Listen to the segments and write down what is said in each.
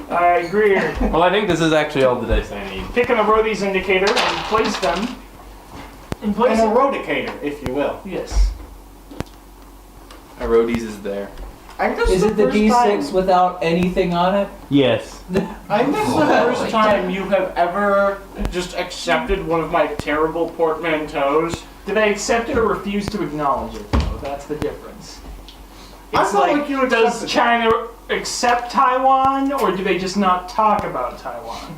I agree. Well, I think this is actually all the dice I need. Pick an Erodies indicator and place them. An erodicator, if you will. Yes. Erodies is there. Is it the D6 without anything on it? Yes. I think this is the first time you have ever just accepted one of my terrible portmanteaus. Do they accept it or refuse to acknowledge it, though? That's the difference. I It's felt like you accepted does it. China accept Taiwan, or do they just not talk about Taiwan?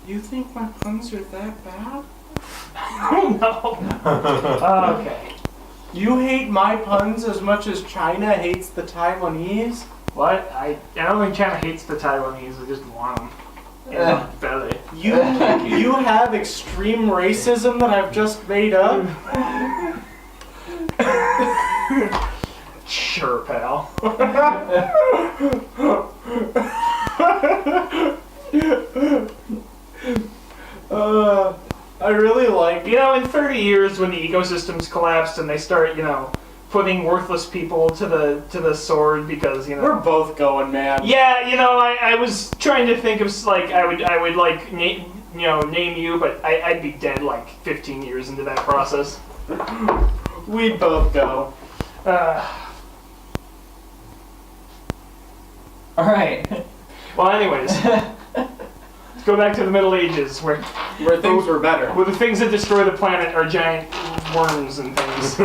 You think my puns are that bad? Oh, no. Okay. You hate my puns as much as China hates the Taiwanese? What? I don't think China hates the Taiwanese. They just want them. Yeah, belly. You have extreme racism that I've just made up? Sure, pal. I really like... You know, in 30 years when the ecosystems collapsed and they start, putting worthless people to the sword because, We're both going, man. Yeah, I was trying to think of, like, I would like, name you, but I'd be dead, like, 15 years into that process. We'd both go. Alright. Well, anyways. Let's go back to the Middle Ages, where things were better. Where the things that destroy the planet are giant worms and things.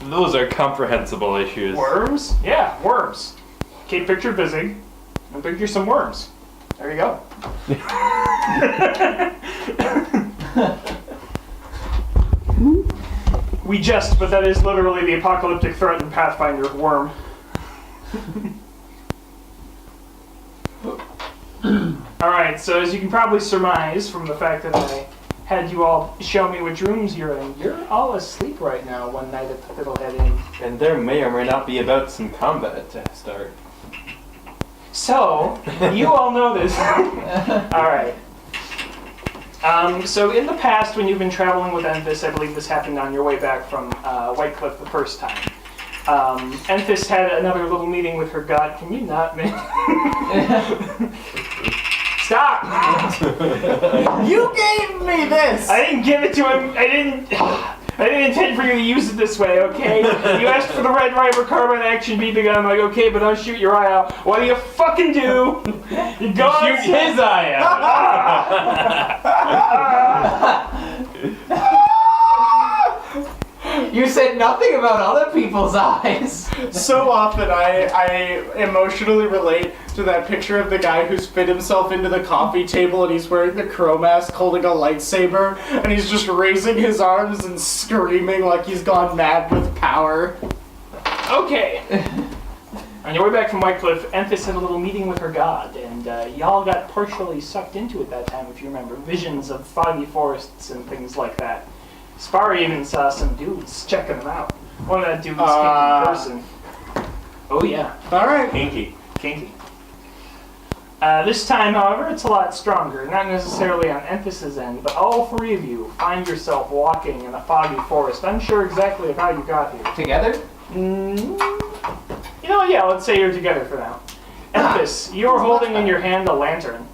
Those are comprehensible issues. Worms? Yeah, worms. Okay, picture busy, and picture some worms. There you go. We jest, but that is literally the apocalyptic threat in Pathfinder worm. Alright, so as you can probably surmise from the fact that I had you all show me which rooms you're in, you're all asleep right now one night at the Fiddlehead Inn. And there may or may not be about some combat to start. So, you all know this. Alright. So in the past, when you've been traveling with Enfys, I believe this happened on your way back from White Cliff the first time. Enfys had another little meeting with her god. Can you not, man? Stop! You gave me this! I didn't give it to him. I didn't intend for you to use it this way, okay? You asked for the Red River carbine action BB gun. I'm like, okay, but don't shoot your eye out. What do you fucking do? You go Shoot his eye out! You said nothing about other people's eyes. So often I emotionally relate to that picture of the guy who's fit himself into the coffee table and he's wearing the crow mask holding a lightsaber and he's just raising his arms and screaming like he's gone mad with power. Okay. On your way back from White Cliff, Enfys had a little meeting with her god, and y'all got partially sucked into it that time, if you remember. Visions of foggy forests and things like that. Spara even saw some dudes checking them out. One of that dudes came in person. Oh yeah. Alright. Kinky. This time, however, it's a lot stronger. Not necessarily on Enfys's end, but all three of you find yourself walking in a foggy forest, unsure exactly of how you got here. Together? You know what, yeah, let's say you're together for now. Enfys, you're holding in your hand a lantern.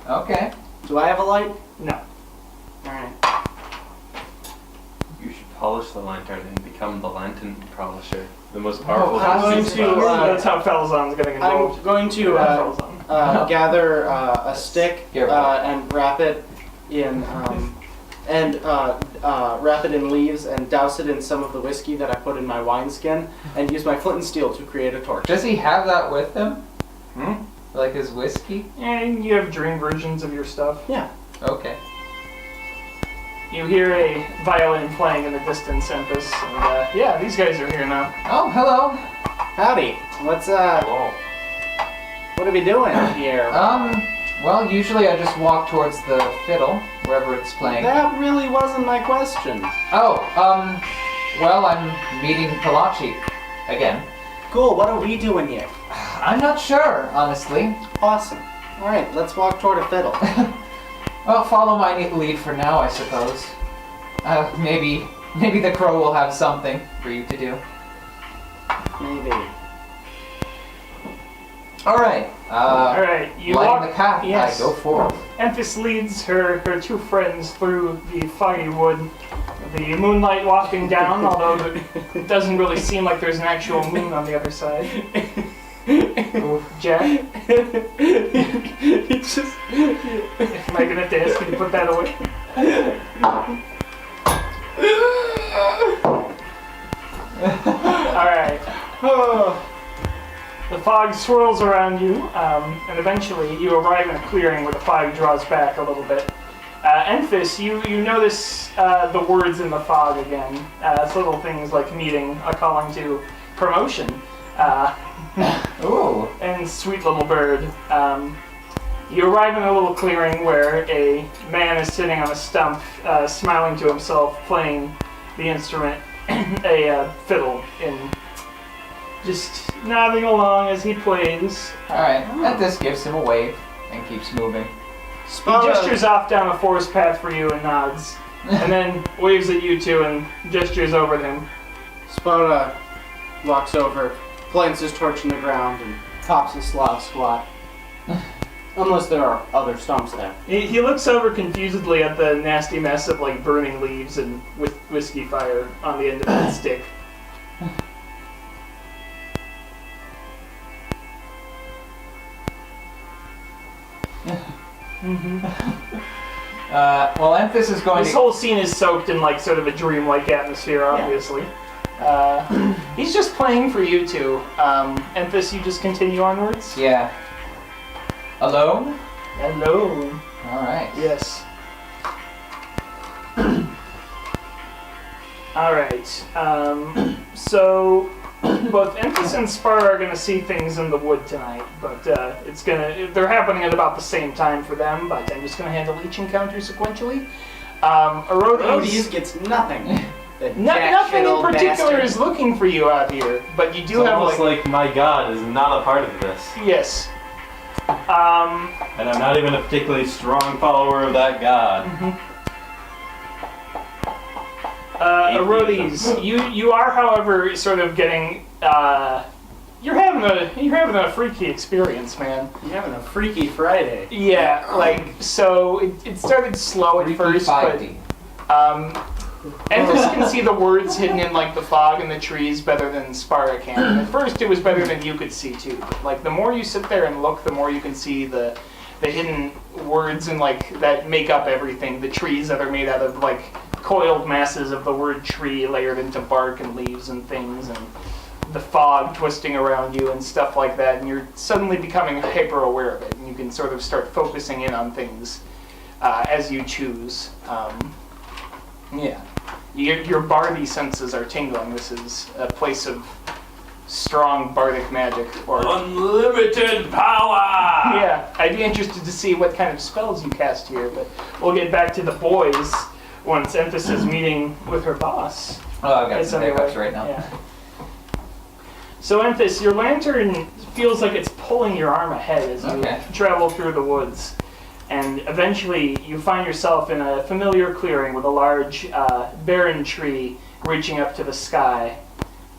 Okay. Do I have a light? No. Alright. You should polish the lantern and become the lantern polisher. The most powerful I'm going disease to, virus. That's how Felazon's getting involved. I'm going to gather a stick and wrap it in wrap it in leaves and douse it in some of the whiskey that I put in my wineskin and use my flint and steel to create a torch. Does he have that with him? Hmm? Like his whiskey? And you have dream versions of your stuff. Yeah. Okay. You hear a violin playing in the distance, Enfys, and yeah, these guys are here now. Oh, hello. Howdy. What's Whoa. what are we doing here? Well, usually I just walk towards the fiddle, wherever it's playing. That really wasn't my question. Oh, well, I'm meeting Palachi again. Cool, what are we doing here? I'm not sure, honestly. Awesome. Alright, let's walk toward a fiddle. Well, follow my lead for now, I suppose. Maybe the crow will have something for you to do. Maybe. All right. All right, you lighting walk. the path. Yes. I go forward. Emphys leads her two friends through the foggy wood. The moonlight wafting down, although it doesn't really seem like there's an actual moon on the other side. Ooh, Jack, It's just. am I gonna have to ask you to put that away? Alright. The fog swirls around you, and eventually you arrive in a clearing where the fog draws back a little bit. Emphys, you notice the words in the fog again. It's little things like meeting, a calling to promotion. Ooh. And sweet little bird. You arrive in a little clearing where a man is sitting on a stump, smiling to himself, playing the instrument, a fiddle, and just nodding along as he plays. All right. And this gives him a wave and keeps moving. He gestures off down a forest path for you and nods, and then waves at you two and gestures over at him. Spara walks over, plants his torch in the ground, and pops a slow squat. Unless there are other stumps there. He looks over confusedly at the nasty mess of like burning leaves and whiskey fire on the end of that stick. Well, Emphys is going This to. whole scene is soaked in like sort of a dreamlike atmosphere, obviously. He's just playing for you two. Emphys, you just continue onwards? Yeah. Alone? Hello. All right. Yes. Alright. So both Emphys and Spar are gonna see things in the wood tonight, but they're happening at about the same time for them, but I'm just gonna handle each encounter sequentially. Rodies gets nothing. Nothing in particular is looking for you out here, but you do It's have almost like my god is not a part of this. yes. And I'm not even a particularly strong follower of that god. Rodies, you are, however, sort of getting you're having a freaky experience, man. You're having a Freaky Friday. Yeah, like so it started slow at first, but Emphys can see the words hidden in like the fog and the trees better than Spara can. And at first it was better than you could see too. But, like the more you sit there and look, the more you can see the hidden words and like that make up everything. The trees that are made out of like coiled masses of the word tree layered into bark and leaves and things, and the fog twisting around you and stuff like that. And you're suddenly becoming hyper aware of it, and you can sort of start focusing in on things as you choose. Yeah. Your bardy senses are tingling. This is a place of strong bardic magic. Or Unlimited power! yeah, I'd be interested to see what kind of spells you cast here, but we'll get back to the boys once Emphys is meeting with her boss. Oh, I've got It's some underway. hiccups right now. Yeah. So Emphys, your lantern feels like it's pulling your arm ahead as you travel through the woods. And eventually you find yourself in a familiar clearing with a large barren tree reaching up to the sky.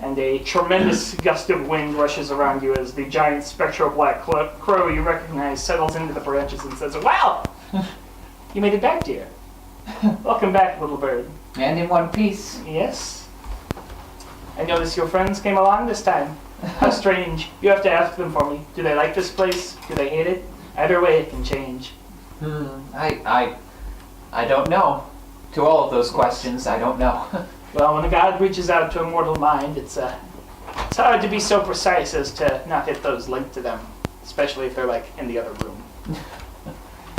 And a tremendous gust of wind rushes around you as the giant spectral black crow you recognize settles into the branches and says, "Wow! You made it back, dear. Welcome back, little bird." And in one piece. Yes. I notice your friends came along this time. How strange. You have to ask them for me. Do they like this place? Do they hate it? Either way, it can change. I don't know. To all of those questions, I don't know. Well, when a god reaches out to a mortal mind, it's hard to be so precise as to not hit those linked to them, especially if they're like in the other room.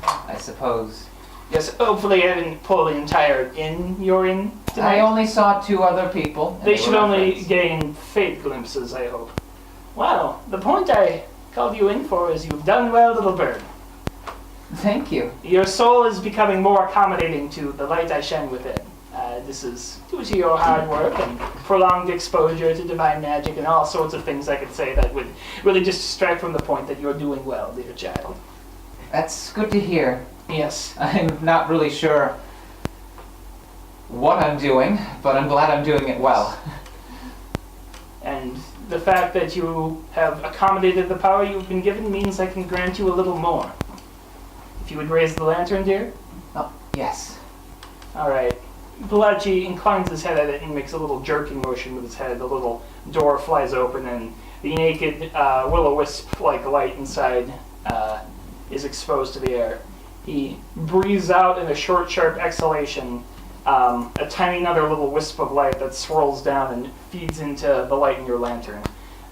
I suppose. Yes, hopefully I didn't pull the entire inn you're in tonight. I only saw 2 other people. and They should were my only friends. gain faint glimpses, I hope. Well, the point I called you in for is you've done well, little bird. Thank you. Your soul is becoming more accommodating to the light I shine within. This is due to your hard work and prolonged exposure to divine magic and all sorts of things I could say that would really just distract from the point that you're doing well, dear child. That's good to hear. Yes. I'm not really sure what I'm doing, but I'm glad I'm doing it well. And the fact that you have accommodated the power you've been given means I can grant you a little more. If you would raise the lantern, dear? Oh, yes. Alright. Palachi inclines his head at it and makes a little jerking motion with his head. The little door flies open and the naked will-o'-wisp-like light inside is exposed to the air. He breathes out in a short, sharp exhalation, a tiny another little wisp of light that swirls down and feeds into the light in your lantern.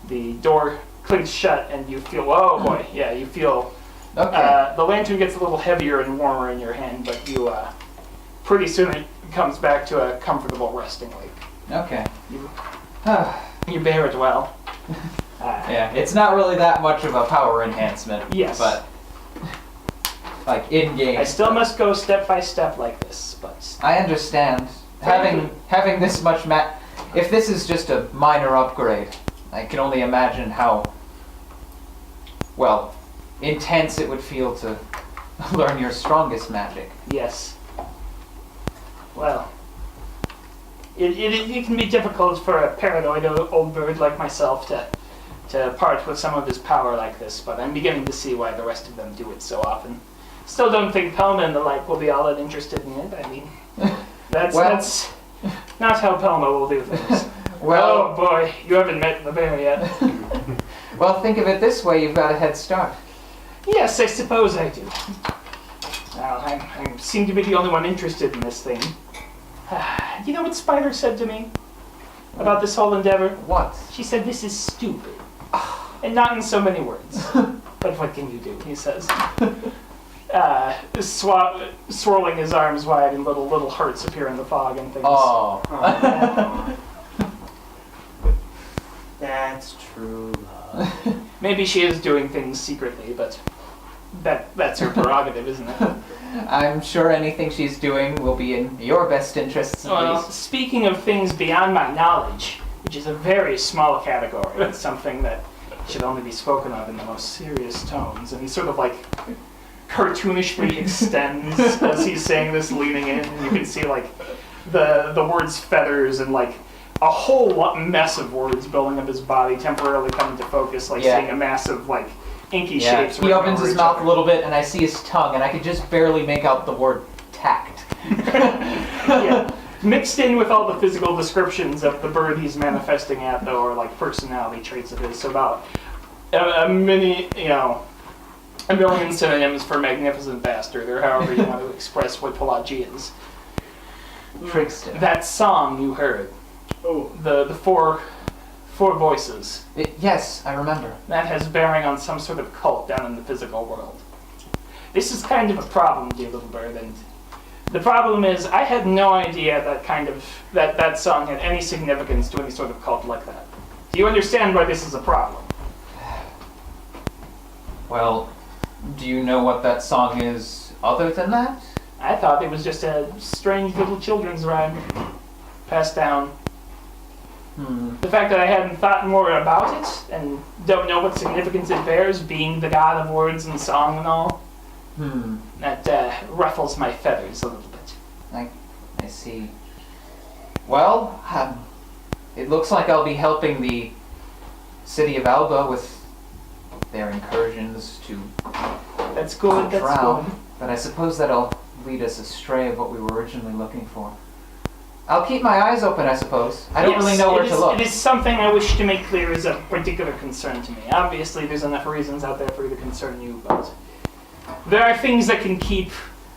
The door clinks shut and you feel, oh boy, yeah, you feel, Okay. the lantern gets a little heavier and warmer in your hand, but you, pretty soon it comes back to a comfortable resting like. Okay. You bear it well. Yeah, it's not really that much of a power enhancement. Yes. But, like, in-game. I still must go step by step like this, but I understand. Having this much if this is just a minor upgrade, I can only imagine how, well, intense it would feel to learn your strongest magic. yes. Well, it can be difficult for a paranoid old bird like myself to part with some of his power like this, but I'm beginning to see why the rest of them do it so often. Still don't think Pelma and the like will be all that interested in it. I mean, that's not how Pelma will do things. Well, oh boy, you haven't met the bear yet. well, think of it this way, you've got a head start. Yes, I suppose I do. Well, I seem to be the only one interested in this thing. You know what Spider said to me about this whole endeavor? What? She said, this is stupid. And not in so many words. But what can you do, he says. Swirling his arms wide and little hearts appear in the fog and things. Oh. That's true love. Maybe she is doing things secretly, but that's her prerogative, isn't it? I'm sure anything she's doing will be in your best interests at Well, least. speaking of things beyond my knowledge, which is a very small category, it's something that should only be spoken of in the most serious tones, and he sort of like cartoonishly extends as he's saying this, leaning in. You can see like the words feathers and like a whole mess of words building up his body, temporarily coming to focus, like seeing a massive like inky shapes. He opens his mouth a little bit and I see his tongue and I could just barely make out the word tact. Yeah. Mixed in with all the physical descriptions of the bird he's manifesting at, though, or like personality traits of his. So about a million synonyms for magnificent bastard, or however you want to express what Pelagie is. Trickster. That song you heard, the four voices, Yes, I remember. that has bearing on some sort of cult down in the physical world. This is kind of a problem, dear little bird, and the problem is I had no idea that song had any significance to any sort of cult like that. Do you understand why this is a problem? Well, do you know what that song is other than that? I thought it was just a strange little children's rhyme passed down. The fact that I hadn't thought more about it and don't know what significance it bears, being the god of words and song and all, that ruffles my feathers a little bit. I see. Well, it looks like I'll be helping the city of Alba with their incursions to That's good, that's drown, good. but I suppose that'll lead us astray of what we were originally looking for. I'll keep my eyes open, I suppose. I don't really know where to look. It is something I wish to make clear is of particular concern to me. Obviously, there's enough reasons out there for it to concern you, but there are things that can keep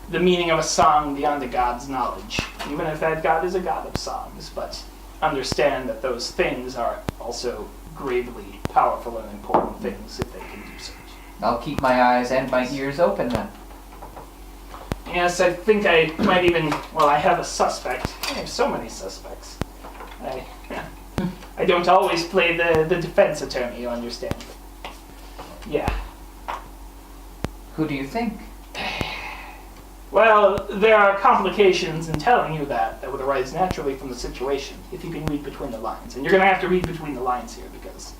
the meaning of a song beyond a god's knowledge, even if that god is a god of songs. But understand that those things are also gravely powerful and important things if they can do so. I'll keep my eyes and my ears open then. Yes, I think I might even, well, I have a suspect. I have so many suspects. I don't always play the defense attorney, you understand. Yeah. Who do you think? Well, there are complications in telling you that would arise naturally from the situation, if you can read between the lines. And you're going to have to read between the lines here, because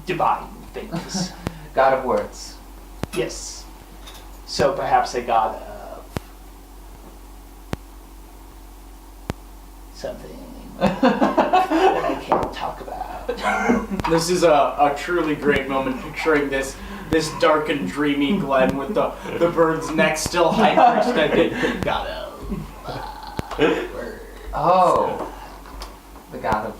divine things. God of words. Yes. So perhaps a god of something that I can't talk about. This is a truly great moment, picturing this dark and dreamy glen with the bird's neck still hyperextended. Gotta. Oh, the god of.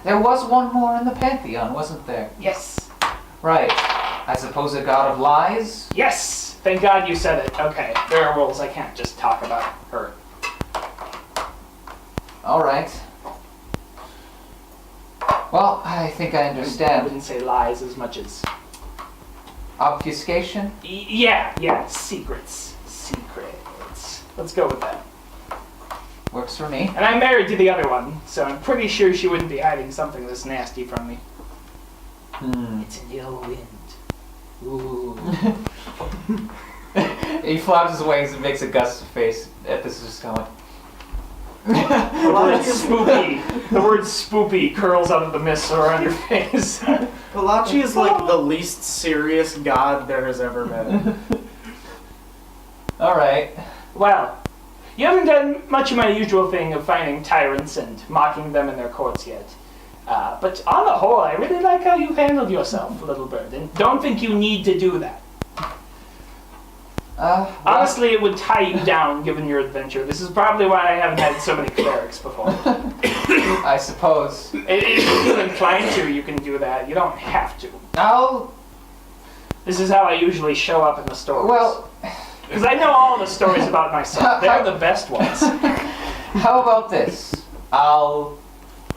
There was one more in the pantheon, wasn't there? Yes. Right. I suppose a god of lies. Yes. Thank God you said it. Okay. There are rules. I can't just talk about her. All right. Well, I think I I understand. wouldn't say lies as much as. Obfuscation? Yeah. Secrets. Let's go with that. Works for me. And I'm married to the other one, so I'm pretty sure she wouldn't be hiding something this nasty from me. It's an ill wind. Ooh. He flaps his wings and makes a gust of face. This is just going. The word spoopy. The word spoopy curls out of the mist around your face. Palachi is like the least serious god there has ever been. All right. Well, you haven't done much of my usual thing of finding tyrants and mocking them in their courts yet. But on the whole, I really like how you handled yourself, little bird, and don't think you need to do that. Well, Honestly, it would tie you down given your adventure. This is probably why I haven't had so many clerics before. I suppose. If you feel inclined to, you can do that. You don't have to. I'll. This is how I usually show up in the stories. Well, because I know all the stories about myself. They're the best ones. how about this? I'll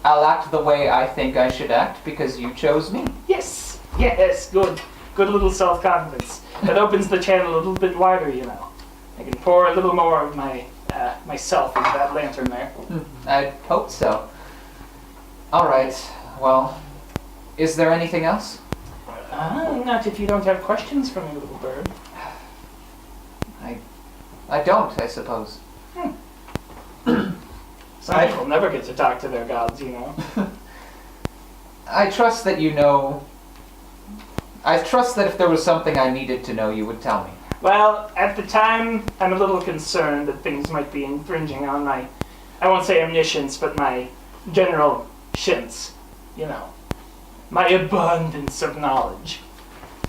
act the way I think I should act because you chose me. Yes, good. Good little self-confidence. That opens the channel a little bit wider, you know. I can pour a little more of myself into that lantern there. I hope so. All right. Well, is there anything else? Not if you don't have questions for me, little bird. I don't, I suppose. Some people never get to talk to their gods, you know. I trust that you know. I trust that if there was something I needed to know, you would tell me. Well, at the time, I'm a little concerned that things might be infringing on my, I won't say omniscience, but my general science, you know. My abundance of knowledge.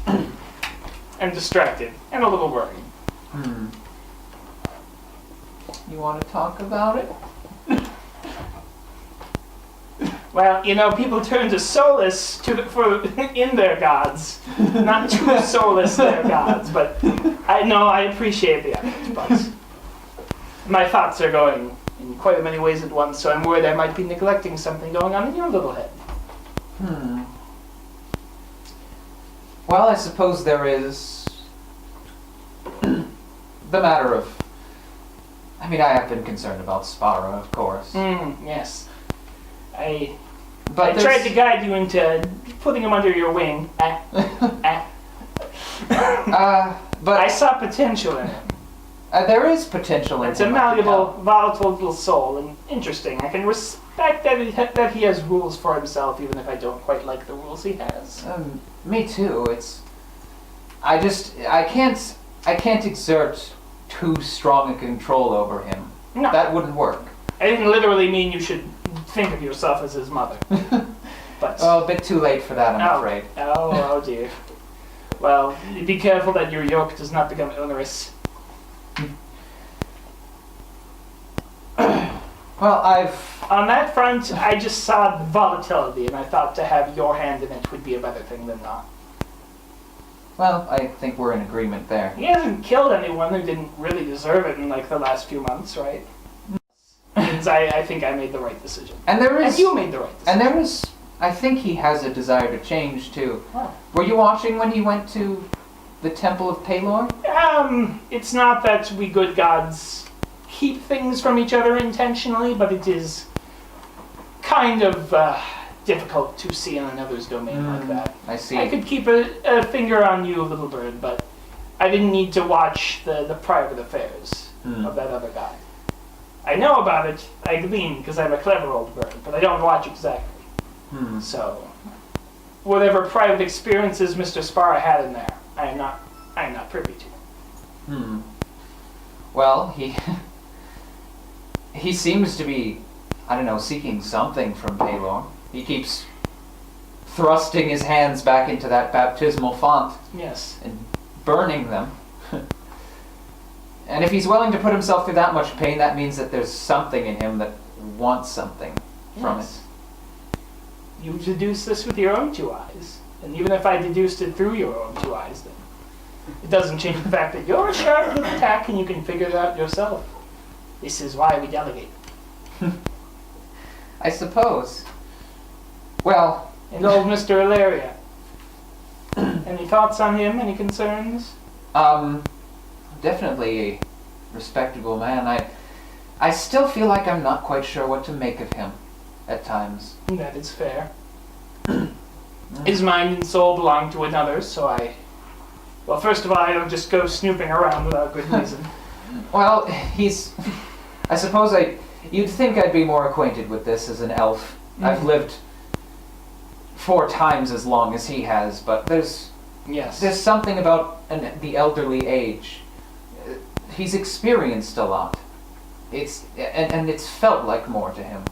I'm distracted and a little worried. You want to talk about it? Well, you know, people turn to solace in their gods, not to solace their gods. But I appreciate the effort. But my thoughts are going in quite many ways at once, so I'm worried I might be neglecting something going on in your little head. Well, I suppose there is the matter of. I mean, I have been concerned about Spara, of course. Yes. I But tried to guide you into putting him under your wing. But I saw potential in him. there is potential in It's a him, I can malleable, tell. volatile little soul, and interesting. I can respect that he has rules for himself, even if I don't quite like the rules he has. Me too. I can't exert too strong a control over him. No, That wouldn't work. I didn't literally mean you should think of yourself as his mother. But Well, a bit too late for that, I'm afraid. Oh dear. Well, be careful that your yoke does not become onerous. Well, On that front, I just saw volatility, and I thought to have your hand in it would be a better thing than not. Well, I think we're in agreement there. He hasn't killed anyone who didn't really deserve it in like the last few months, right? Means I think I made the right decision. And there is. And you made the right decision. And there is. I think he has a desire to change too. Oh. Were you watching when he went to the Temple of Palor? It's not that we good gods keep things from each other intentionally, but it is kind of difficult to see in another's domain like that. I see. I could keep a finger on you, little bird, but I didn't need to watch the private affairs of that other guy. I know about it, I glean, because I'm a clever old bird, but I don't watch exactly. So, whatever private experiences Mr. Spara had in there, I am not privy to. Well, he seems to be, I don't know, seeking something from Palor. He keeps thrusting his hands back into that baptismal font Yes. and burning them. And if he's willing to put himself through that much pain, that means that there's something in him that wants something from Yes. You deduce this with your own two eyes. And even if I deduced it through your own two eyes, then it doesn't change the fact that you're a sharp little tack and you can figure it out yourself. This is why we delegate. it. I suppose. Well, And old Mr. Ilaria. Any thoughts on him? Any concerns? definitely a respectable man. I still feel like I'm not quite sure what to make of him at times. That is fair. His mind and soul belong to another, so well, first of all, I don't just go snooping around without good reason. Well, I suppose you'd think I'd be more acquainted with this as an elf. I've lived 4 times as long as he has, but there's Yes. something about the elderly age. He's experienced a lot. And it's felt like more to him.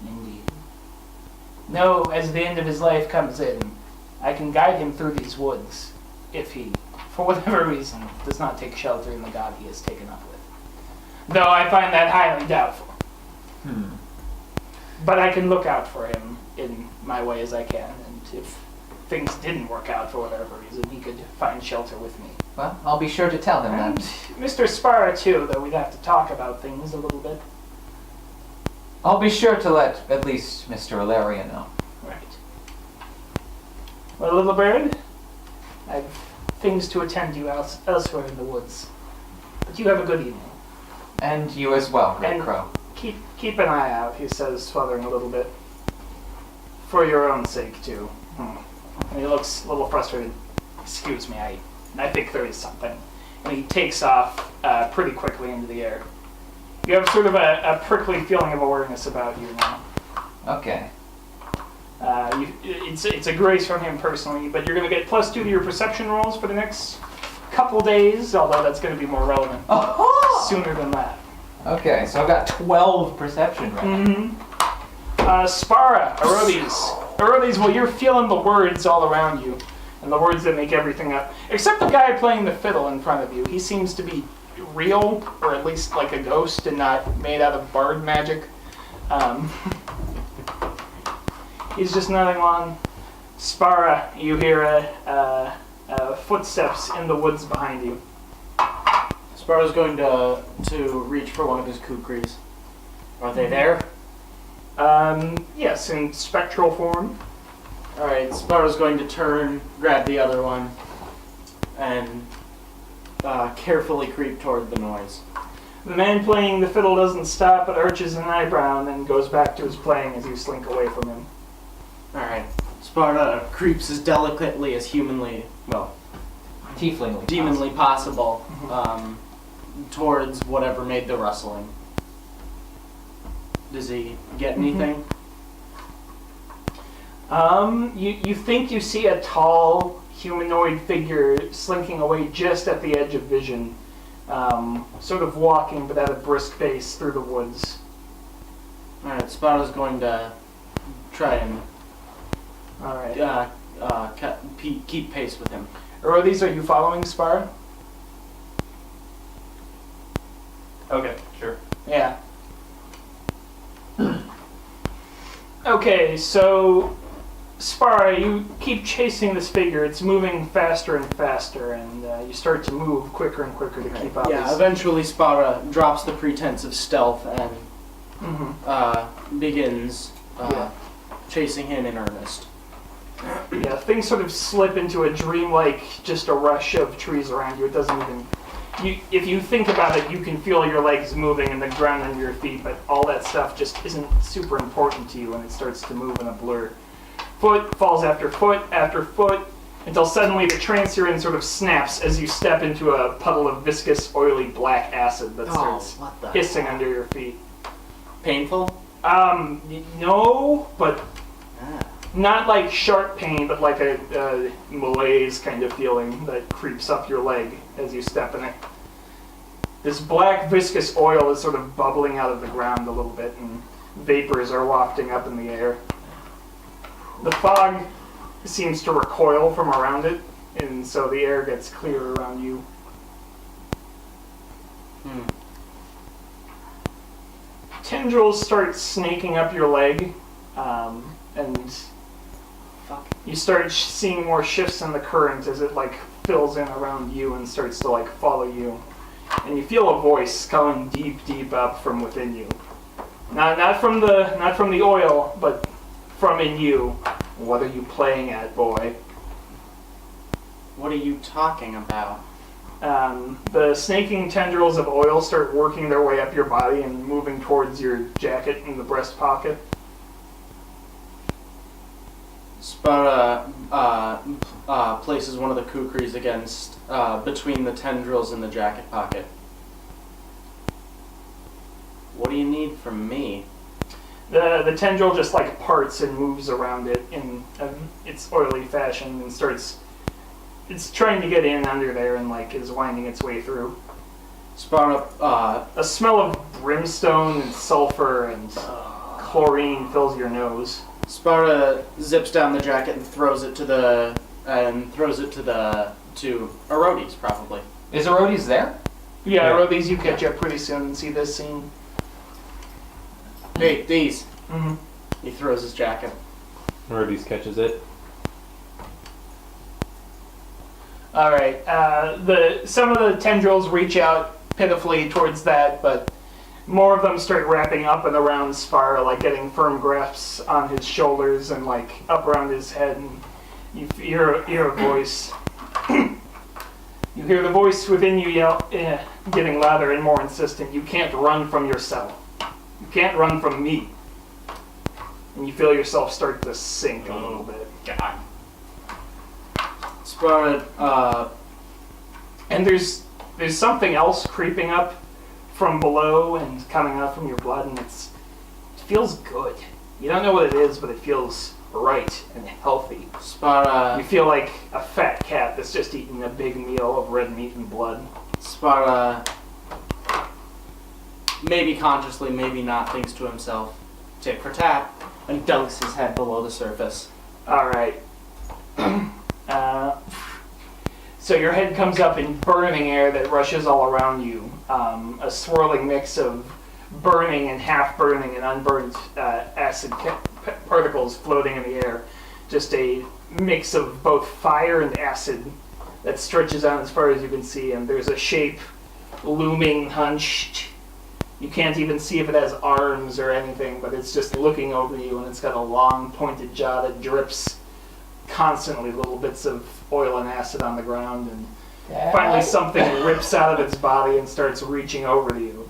Indeed. No, as the end of his life comes in, I can guide him through these woods, if he, for whatever reason, does not take shelter in the god he has taken up with. Though I find that highly doubtful. But I can look out for him in my way as I can, and if things didn't work out for whatever reason, he could find shelter with me. Well, I'll be sure to tell him And that. Mr. Spara, too, though we'd have to talk about things a little bit. I'll be sure to let at least Mr. Ilaria know. Right. Well, little bird, I've things to attend to elsewhere in the woods. But you have a good evening. And you as well, Red And- Crow. Keep an eye out, he says, fluttering a little bit. For your own sake, too. And he looks a little frustrated. Excuse me, I think there is something. And he takes off pretty quickly into the air. You have sort of a prickly feeling of awareness about you now. Okay. It's a grace from him personally, but you're going to get +2 to your perception rolls for the next couple days, although that's going to be more relevant Oh! sooner than that. Okay, so I've got 12 perception right now. Spara, Arodes, well, you're feeling the words all around you, and the words that make everything up. Except the guy playing the fiddle in front of you. He seems to be real, or at least like a ghost and not made out of bard magic. He's just nodding along. Spara, you hear footsteps in the woods behind you. Sparrow's going to reach for one of his kukris. Are they there? Yes, in spectral form. Alright, Sparrow's going to turn, grab the other one, and carefully creep toward the noise. The man playing the fiddle doesn't stop, but arches an eyebrow and then goes back to his playing as you slink away from him. Alright, Sparta creeps as delicately as humanly, well, Tieflingly. demonly possible, towards whatever made the rustling. Does he get anything? You think you see a tall humanoid figure slinking away just at the edge of vision, sort of walking but at a brisk pace through the woods. Alright, Sparta's going to try and All right. keep pace with him. Arodes, are you following Spar? Okay, sure. Yeah. Okay, so Spara, you keep chasing this figure. It's moving faster and faster, and you start to move quicker and quicker to keep up. Yeah, eventually Sparta drops the pretense of stealth and begins chasing him in earnest. Yeah, things sort of slip into a dreamlike, just a rush of trees around you. It doesn't even... if you think about it, you can feel your legs moving and the ground under your feet, but all that stuff just isn't super important to you, and it starts to move in a blur. Foot falls after foot, until suddenly the trance you're in sort of snaps as you step into a puddle of viscous, oily black acid that starts hissing under your feet. Painful? No, but not like sharp pain, but like a malaise kind of feeling that creeps up your leg as you step in it. This black viscous oil is sort of bubbling out of the ground a little bit, and vapors are wafting up in the air. The fog seems to recoil from around it, and so the air gets clearer around you. Tendrils start snaking up your leg, and you start seeing more shifts in the current as it like fills in around you and starts to like follow you. And you feel a voice coming deep up from within you. Not from the oil, but from in you. What are you playing at, boy? What are you talking about? The snaking tendrils of oil start working their way up your body and moving towards your jacket in the breast pocket. Spara places one of the kukris against between the tendrils in the jacket pocket. What do you need from me? The tendril just like parts and moves around it in its oily fashion and starts. It's trying to get in under there and like is winding its way through. Spara, A smell of brimstone and sulfur and chlorine fills your nose. Spara zips down the jacket and throws it to Erodes, probably. Is Erodes there? Yeah, Rodis, you catch up pretty soon and see this scene. Hey, these. Mm-hmm. He throws his jacket. Rhodey's catches it. All right. Some of the tendrils reach out pitifully towards that, but more of them start wrapping up and around Spar, like getting firm grasps on his shoulders and like up around his head. And you hear a voice. You hear the voice within you yell, getting louder and more insistent. You can't run from yourself. You can't run from me. And you feel yourself start to sink a little bit. God. Spara, And there's something else creeping up from below and coming out from your blood, and it feels good. You don't know what it is, but it feels right and healthy. Spara, You feel like a fat cat that's just eaten a big meal of red meat and blood. Spara, maybe consciously, maybe not, thinks to himself, tit for tat, and dunks his head below the surface. All right. So your head comes up in burning air that rushes all around you. A swirling mix of burning and half-burning and unburned acid particles floating in the air. Just a mix of both fire and acid that stretches out as far as you can see, and there's a shape looming, hunched. You can't even see if it has arms or anything, but it's just looking over you, and it's got a long, pointed jaw that drips constantly little bits of oil and acid on the ground, and finally something rips out of its body and starts reaching over to you.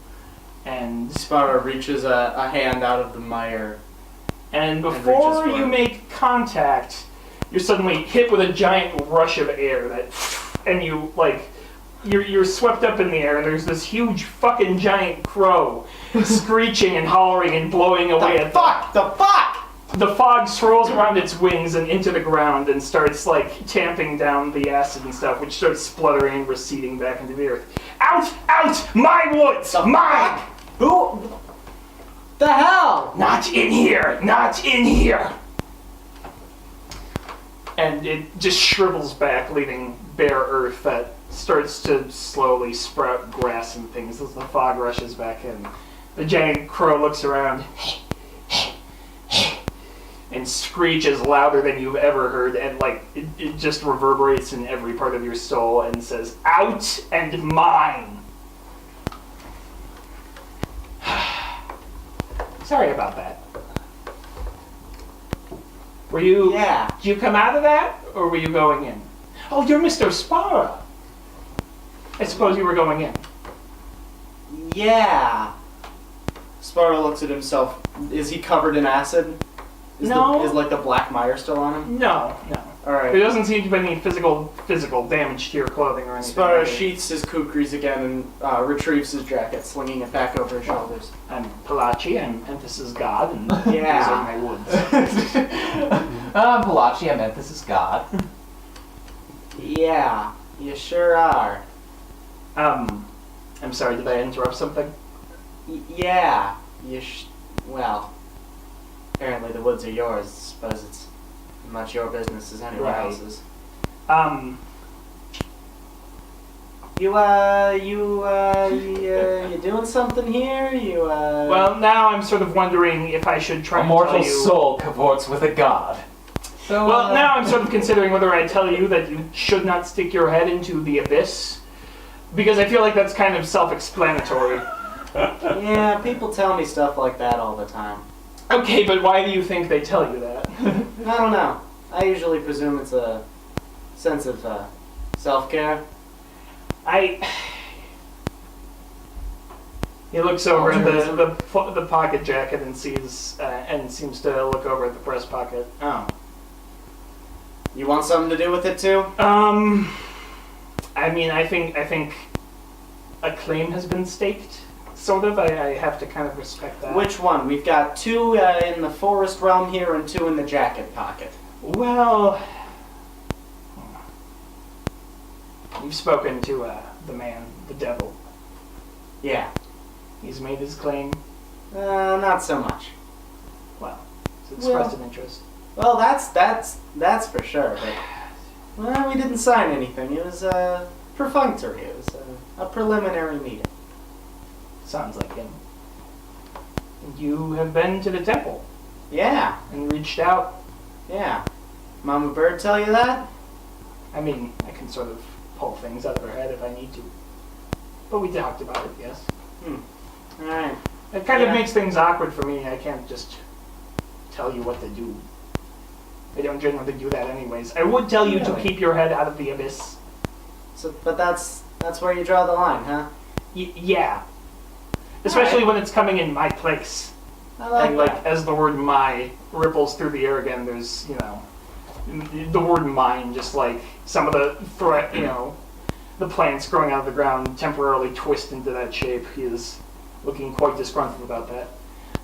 And Spara reaches a hand out of the mire. before reaches for you it. make contact, you're suddenly hit with a giant rush of air and you like you're swept up in the air, and there's this huge fucking giant crow screeching and hollering and blowing away at The fuck! The fog swirls around its wings and into the ground and starts like tamping down the acid and stuff, which starts spluttering and receding back into the earth. Out! Out! My woods! Mine! Who? The hell? Not in here! Not in here! And it just shrivels back, leaving bare earth that starts to slowly sprout grass and things as the fog rushes back in. The giant crow looks around and screeches louder than you've ever heard, and like it just reverberates in every part of your soul and says, "Out and mine." Sorry about that. Were you? Yeah. Did you come out of that, or were you going in? Oh, you're Mr. Spara. I suppose you were going in. Yeah. Spara looks at himself. Is he covered in acid? No. Is like the black mire still on him? No. All right. There doesn't seem to be any physical damage to your clothing or anything. Spara sheaths his kukris again and retrieves his jacket, slinging it back over his shoulders. I'm Palachi, and this is God, and Yeah. these are my woods. Palachi, I meant this is God. Yeah, you sure are. I'm sorry, did I interrupt something? Yeah, well, apparently the woods are yours. Suppose it's much your business as anyone Right. else's. You doing something here? Well, now I'm sort of wondering if I should try A and mortal tell you. soul cavorts with a god. So, Well, now I'm sort of considering whether I tell you that you should not stick your head into the abyss, because I feel like that's kind of self-explanatory. Yeah, people tell me stuff like that all the time. Okay, but why do you think they tell you that? I don't know. I usually presume it's a sense of self-care. He looks over at the pocket jacket and sees and seems to look over at the breast pocket. Oh. You want something to do with it too? I mean, I think a claim has been staked. Sort of. I have to kind of respect that. Which one? We've got 2 in the forest realm here and 2 in the jacket pocket. Well, you've spoken to the man, the devil. Yeah. He's made his claim. Not so much. Well, he's expressed an interest. Well, that's for sure. But well, we didn't sign anything. It was perfunctory. It was a preliminary meeting. Sounds like him. And you have been to the temple Yeah. and reached out. Yeah. Mama Bird tell you that? I mean, I can sort of pull things out of her head if I need to. But we talked about it, yes. All right. It kind Yeah. of makes things awkward for me. I can't just tell you what to do. I don't generally do that anyways. I would tell you to Really? keep your head out of the abyss. So, but that's where you draw the line, huh? Yeah. Especially when it's coming in my place. I like And that. as the word "my" ripples through the air again, there's, the word "mine," just like some of the the plants growing out of the ground temporarily twist into that shape. He is looking quite disgruntled about that.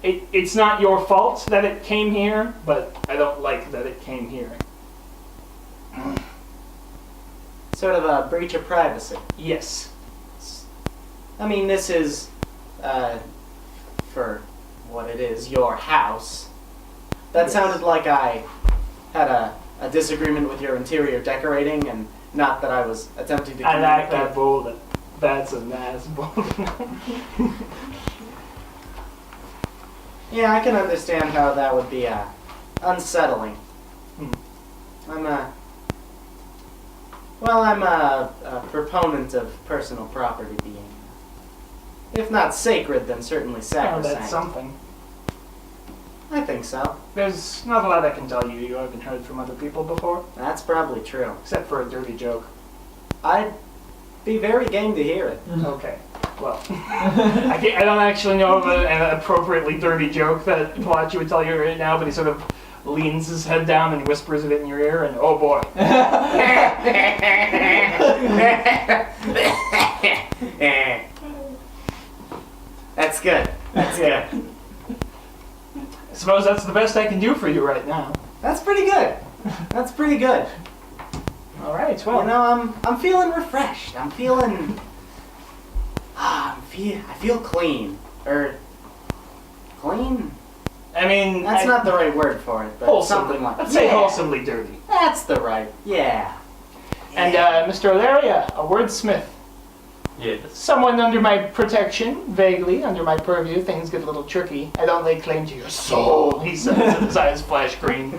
It's not your fault that it came here, but I don't like that it came here. Sort of a breach of privacy. Yes. I mean, this is, for what it is, your house. That Yes. sounded like I had a disagreement with your interior decorating, and not that I was attempting to I like communicate. that boulder. That's a nice boulder. Yeah, I can understand how that would be unsettling. Hmm. I'm a proponent of personal property being, if not sacred, then certainly Oh, sacrosanct. that's something. I think so. There's not a lot I can tell you you haven't heard from other people before, That's probably true. except for a dirty joke. I'd be very game to hear it. Okay. Well, I don't actually know of an appropriately dirty joke that Palachi would tell you right now, but he sort of leans his head down and whispers it in your ear, and oh boy. That's good. That's good. I suppose that's the best I can do for you right now. That's pretty good. That's pretty good. All right. Well, You know, I'm feeling refreshed. I'm feeling. I feel clean. Clean? I mean, That's not the right word for it, but wholesomely. something like Let's say Yeah, wholesomely dirty. That's the right. Yeah. And Mr. Ilaria, a wordsmith. Yes. Someone under my protection, vaguely under my purview. Things get a little tricky. I don't lay claim to your soul, he says, and his eyes flash green.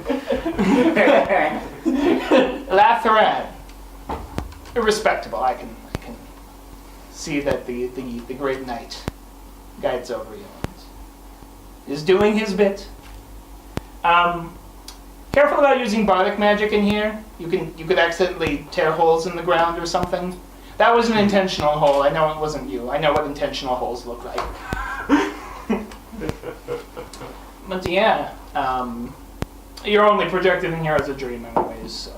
Latharan. Irrespectable. I can see that the great knight guides over you. Is doing his bit. Careful about using bardic magic in here. You could accidentally tear holes in the ground or something. That was an intentional hole. I know it wasn't you. I know what intentional holes look like. But yeah, you're only projected in here as a dream anyways, so.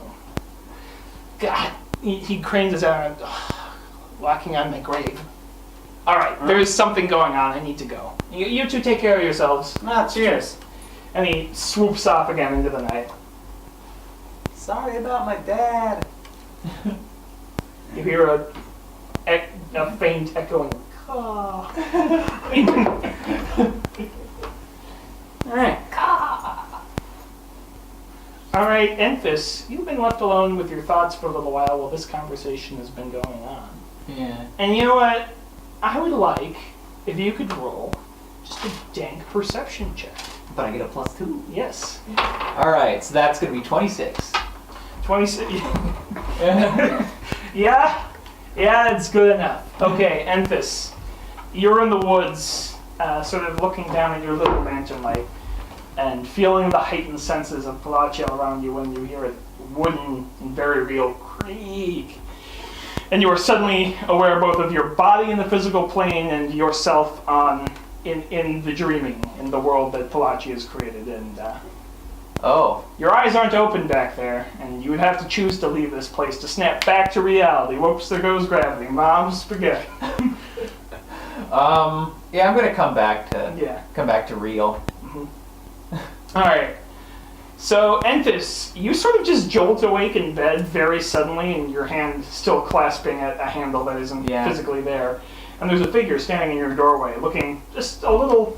God, he cranes his arm, walking on my grave. Alright, there's something going on. I need to go. You two take care of yourselves. Cheers. And he swoops off again into the night. Sorry about my dad. You hear a faint echoing caw. Alright. Alright, Enfys, you've been left alone with your thoughts for a little while this conversation has been going on. Yeah. And you know what? I would like if you could roll just a dank perception check. But I get a +2. Yes. Alright, so that's gonna be 26. 26. Yeah, it's good enough. Okay, Enfys, you're in the woods, sort of looking down at your little lantern light and feeling the heightened senses of Palacio around you when you hear a wooden and very real creak. And you are suddenly aware both of your body in the physical plane and yourself in the dreaming, in the world that Palacio has created. And Oh. your eyes aren't open back there, and you would have to choose to leave this place to snap back to reality. Whoops, there goes gravity. Mom's spaghetti. Yeah, I'm gonna come back to real. Alright. So, Enfys, you sort of just jolt awake in bed very suddenly, and your hand still clasping at a handle that isn't physically there. And there's a figure standing in your doorway, looking just a little...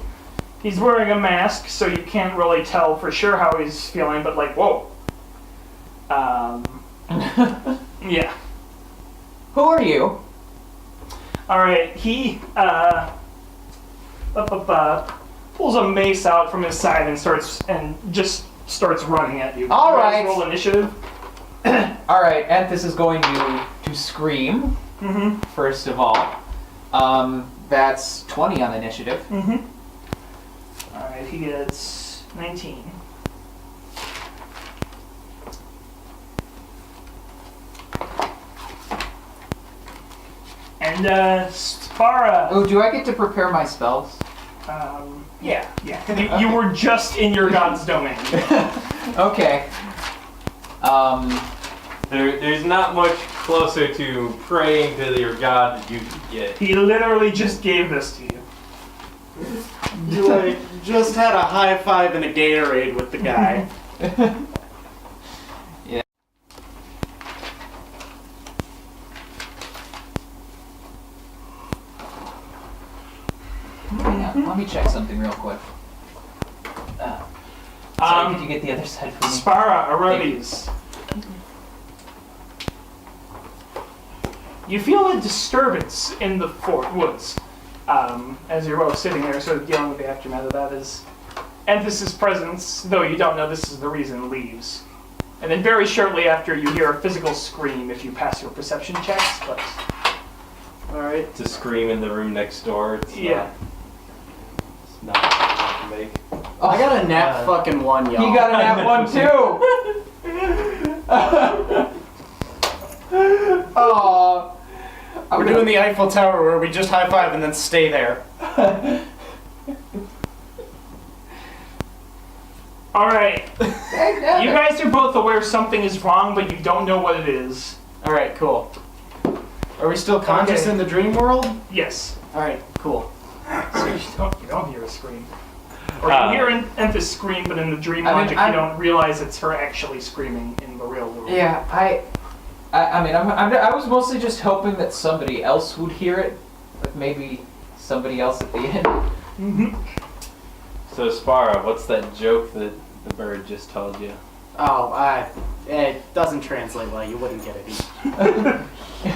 He's wearing a mask, so you can't really tell for sure how he's feeling, but like, whoa. Yeah. Who are you? Alright, he pulls a mace out from his side and just starts running at you. All You guys right. roll initiative. Alright, Anthus is going to scream, first of all. That's 20 on initiative. Alright, he gets 19. And Spara. Oh, do I get to prepare my spells? Yeah. You were just in your god's domain. Okay. There's not much closer to praying to your god that you can get. He literally just gave this to you. You like just had a high five and a Gatorade with the guy. Yeah. Let me check something real quick. Sorry, could you get the other side for me? Spara, Arodes. You feel a disturbance in the woods. As you're both sitting there sort of dealing with the aftermath of that is Enfys' presence, though you don't know this is the reason, leaves. And then very shortly after you hear a physical scream if you pass your perception checks, but... Alright. To scream in the room next door. It's not to make. Oh, I got a nat fucking 1, y'all. He got a nat 1 too! Oh. We're doing the Eiffel Tower where we just high five and then stay there. Alright. You guys are both aware something is wrong, but you don't know what it is. Alright, cool. Are we still conscious in the dream world? Yes. Alright, cool. So you don't hear a scream. Or you hear Enfys scream, but in the dream logic you don't realize it's her actually screaming in the real world. Yeah, I was mostly just hoping that somebody else would hear it, like maybe somebody else at the end. So Spara, what's that joke that the bird just told you? Oh, it doesn't translate well. You wouldn't get it either.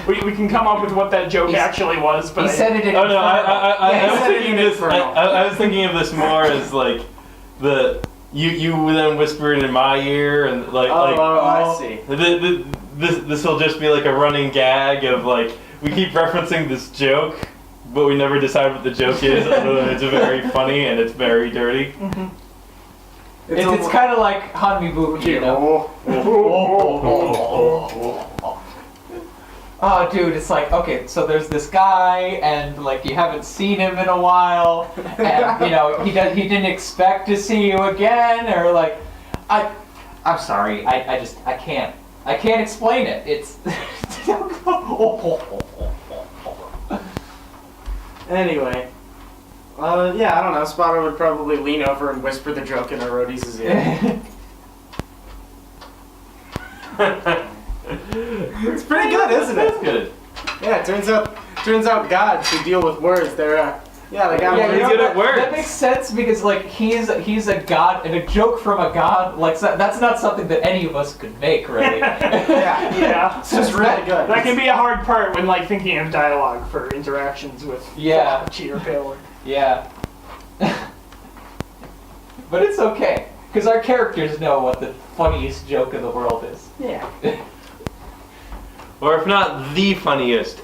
We can come up with what that joke actually was, but He said it in Oh no, Infernal. I was thinking this. I was thinking of this more as like you then whispered in my ear and I see. This will just be like a running gag of like we keep referencing this joke, but we never decide what the joke is. Other than it's very funny and it's very dirty. It's kind of like Hanmi Buki, you know? Oh, dude, it's like, okay, so there's this guy, and like you haven't seen him in a while, and you know he didn't expect to see you again, or like, I'm sorry, I can't explain it. It's Anyway. Yeah, I don't know. Spotter would probably lean over and whisper the joke in Arodes' ear. It's pretty good, isn't it? That's good. Yeah, it turns out gods who deal with words, they're Yeah, the guy. Yeah, He's you know, good at that words. makes sense because like he's a god and a joke from a god. Like that's not something that any of us could make, really. Yeah, Yeah. it's just really good. That can be a hard part when like thinking of dialogue for interactions with Yeah. Chi or Paler. Yeah. But it's okay because our characters know what the funniest joke in the world is. Yeah. Or if not the funniest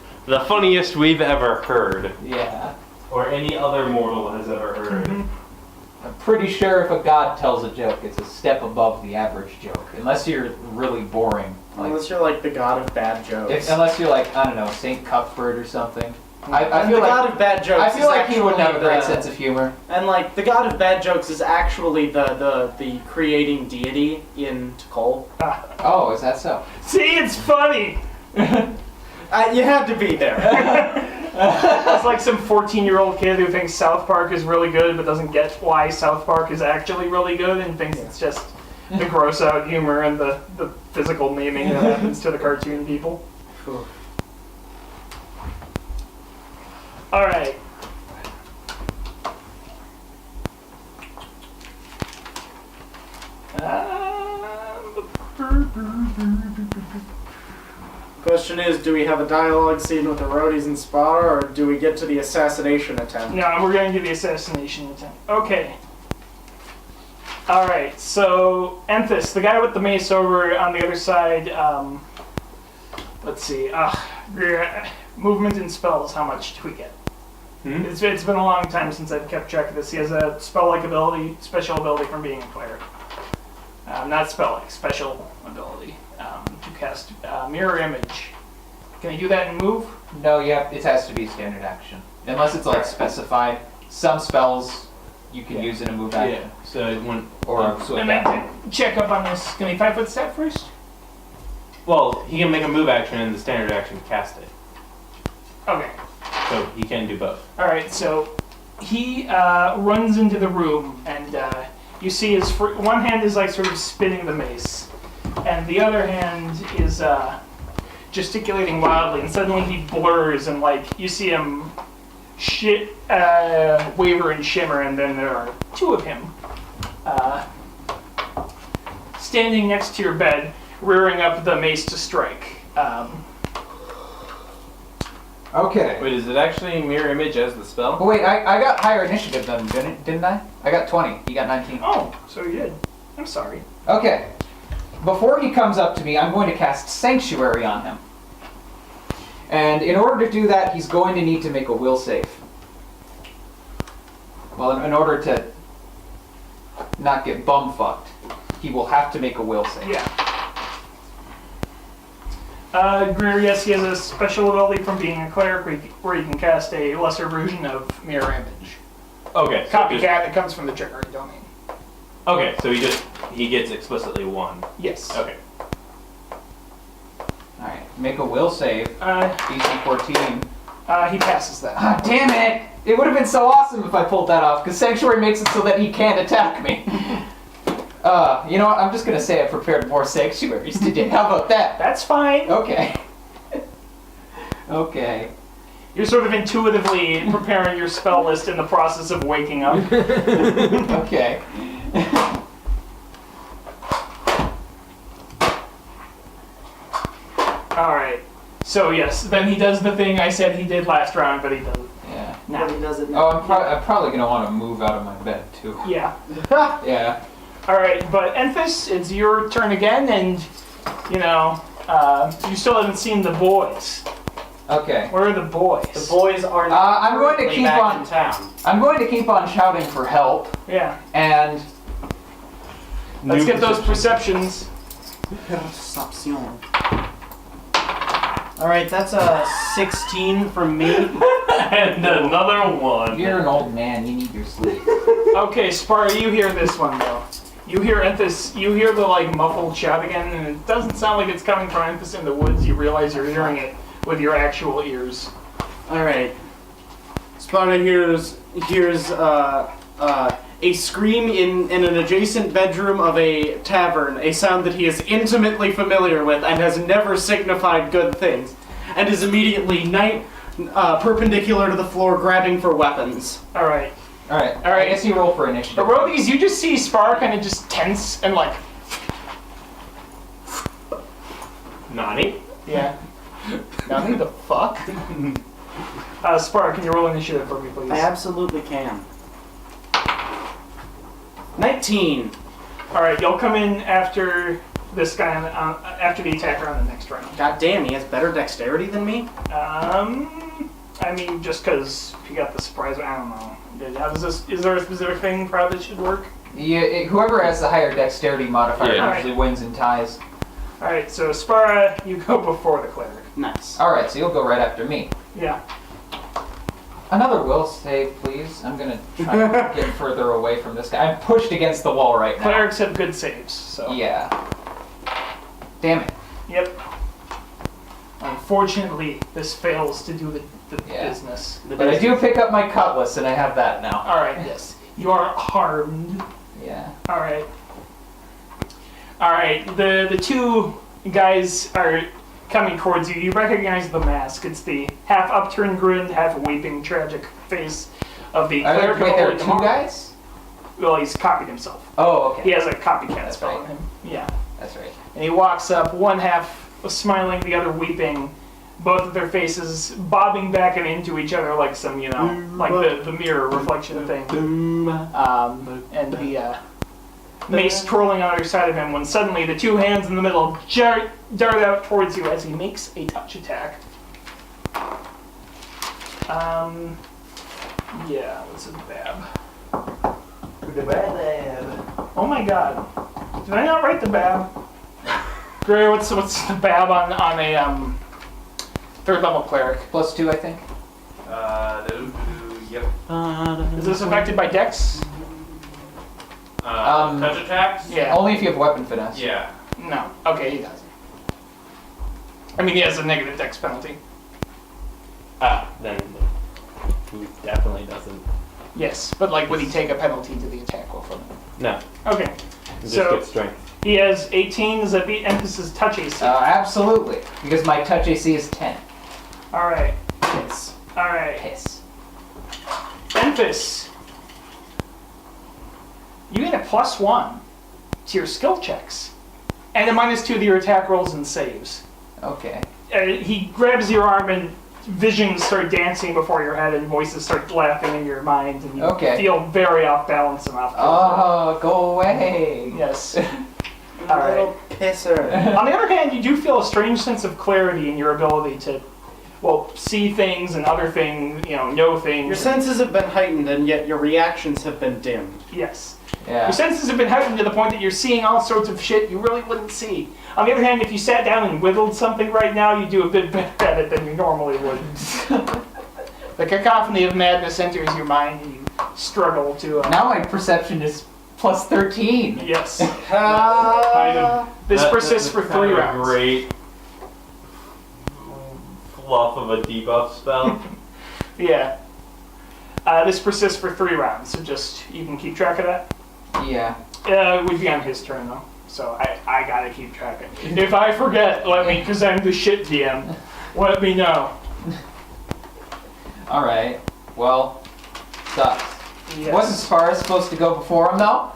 we've ever heard. Yeah. Or any other mortal has ever heard. I'm pretty sure if a god tells a joke, it's a step above the average joke, unless you're really boring. Like, Unless you're like the god of bad jokes. unless you're like, I don't know, Saint Cuthbert or something. I And feel the like god of bad jokes. I feel is like he would actually have a great the- sense of humor. And like the god of bad jokes is actually the creating deity in Tikal. Oh, is that so? See, it's funny. You had to be there. It's like some 14-year-old kid who thinks South Park is really good but doesn't get why South Park is actually really good and thinks it's just the gross out humor and the physical naming that happens to the cartoon people. Alright. Question is, do we have a dialogue scene with the roadies and Spara, or do we get to the assassination attempt? No, we're going to do the assassination attempt. Okay. Alright, so Enthus, the guy with the mace over on the other side, let's see, movement and spells, how much do we get? It's been a long time since I've kept track of this. He has a spell-like ability, special ability from being a cleric. Not spell-like, special ability to cast Mirror Image. Can I do that and move? No, yeah, it has to be standard action. Unless it's like specified. Some spells you can use in a move action. Yeah. So it went. Or a swift And I action. can check up on this. Can he 5-foot step first? Well, he can make a move action and the standard action to cast it. Okay. So he can do both. Alright, so he runs into the room and you see his one hand is like sort of spinning the mace and the other hand is gesticulating wildly and suddenly he blurs and like you see him waver and shimmer and then there are two of him standing next to your bed rearing up the mace to strike. Okay. Wait, is it actually mirror image as the spell? Oh, wait, I got higher initiative than him, didn't I? I got 20. He got 19. Oh, so you did. I'm sorry. Okay. Before he comes up to me, I'm going to cast Sanctuary on him. And in order to do that, he's going to need to make a will save. Well, in order to not get bumfucked, he will have to make a will save. Yeah. Greer, yes, he has a special ability from being a cleric where he can cast a lesser version of Mirror Image. Okay. So Copycat that comes from the Trickery domain. okay, so he gets explicitly one. Yes. Okay. Alright, make a will save. DC 14. He passes that. Ah, damn it! It would have been so awesome if I pulled that off, because Sanctuary makes it so that he can't attack me. You know what? I'm just gonna say I prepared more Sanctuaries today. How about that? That's fine. Okay. Okay. You're sort of intuitively preparing your spell list in the process of waking up. Okay. Alright. So yes, then he does the thing I said he did last round, but he doesn't. Yeah. Now. He does it Oh, I'm probably gonna want to move out of my bed too. Yeah. Yeah. Alright, but Enthus, it's your turn again, and, you know, you still haven't seen the boys. Okay. Where are the boys? The boys are not I'm going to currently keep back on- in town. I'm going to keep on shouting for help, Yeah. and Let's New get those perceptions. Perception. Alright, that's a 16 from me. And another one. you're an old man. You need your sleep. Okay, Spara, you hear this one though. You hear Enthus, you hear the like muffled shout again, and it doesn't sound like it's coming from Enthus in the woods. You realize you're hearing it with your actual ears. Alright. Sparta hears a scream in an adjacent bedroom of a tavern, a sound that he is intimately familiar with and has never signified good things, and is immediately perpendicular to the floor, grabbing for weapons. All right. Alright, I guess you roll for initiative. But roll these, you just see Spar kind of just tense and like, Nani? yeah. Nothing the fuck? Spar, can you roll initiative for me, please? I absolutely can. 19. All right, you'll come in after this guy after the attacker on the next round. God damn, he has better dexterity than me? I mean, just because he got the surprise, I don't know. How does this? Is there a specific thing for how this should work? Whoever has the higher dexterity modifier Yeah. usually wins and ties. All right, so Spara, you go before the cleric. Nice. Alright, so you'll go right after me. Yeah. Another will save, please. I'm gonna try to get further away from this guy. I'm pushed against the wall right now. Clerics have good saves, so. Yeah. Damn it. Yep. Unfortunately, this fails to do the Yeah. business. But I do pick up my cutlass, and I have that now. All right. Yes. You are harmed. Yeah. All right. All right. The two guys are coming towards you. You recognize the mask. It's the half upturned grin, half weeping, tragic face of the cleric. Wait, there are of two Holy guys? Well, he's copied himself. Oh, okay. He has a copycat That's spell right. on him. Yeah. That's right. And he walks up, one half smiling, the other weeping, both of their faces bobbing back and into each other like some, like the mirror reflection thing. And the mace twirling on either side of him when suddenly the two hands in the middle dart out towards you as he makes a touch attack. Yeah, what's a bab? Oh my god. Did I not write the bab? Gray, what's the bab on a third level cleric? +2, I think. Yep. Is this affected by dex? Touch attacks? Yeah. Only if you have weapon finesse. Yeah. No. Okay, he doesn't. I mean, he has a negative dex penalty. Then he definitely doesn't. Yes, but like, would he take a penalty to the attack roll from it? No. Okay. Just So get strength. he has 18. Does that beat Emphasis touch AC? Absolutely. Because my touch AC is 10. All right. Piss. All right. Piss. Emphas. You get a +1 to your skill checks, and a -2 to your attack rolls and saves. Okay. He grabs your arm and visions start dancing before your head and voices start laughing in your mind and you Okay. feel very off balance and off kilter. Oh, go away. Yes. All right. Little pisser. On the other hand, you do feel a strange sense of clarity in your ability to, well, see things and other things, know things. Your senses have been heightened, and yet your reactions have been dimmed. Yes. Yeah. Your senses have been heightened to the point that you're seeing all sorts of shit you really wouldn't see. On the other hand, if you sat down and whittled something right now, you'd do a bit better at it than you normally would. The cacophony of madness enters your mind and you struggle to... Now my perception is +13. Yes. Kind of. This persists for 3 kind of rounds. A great fluff of a debuff spell. Yeah. This persists for 3 rounds, so just, you can keep track of that. Yeah. It would be on his turn though, so I gotta keep track of it. If I forget, let me, because I'm the shit DM, let me know. Alright. Well, sucks. Yes. Wasn't Spara supposed to go before him, though?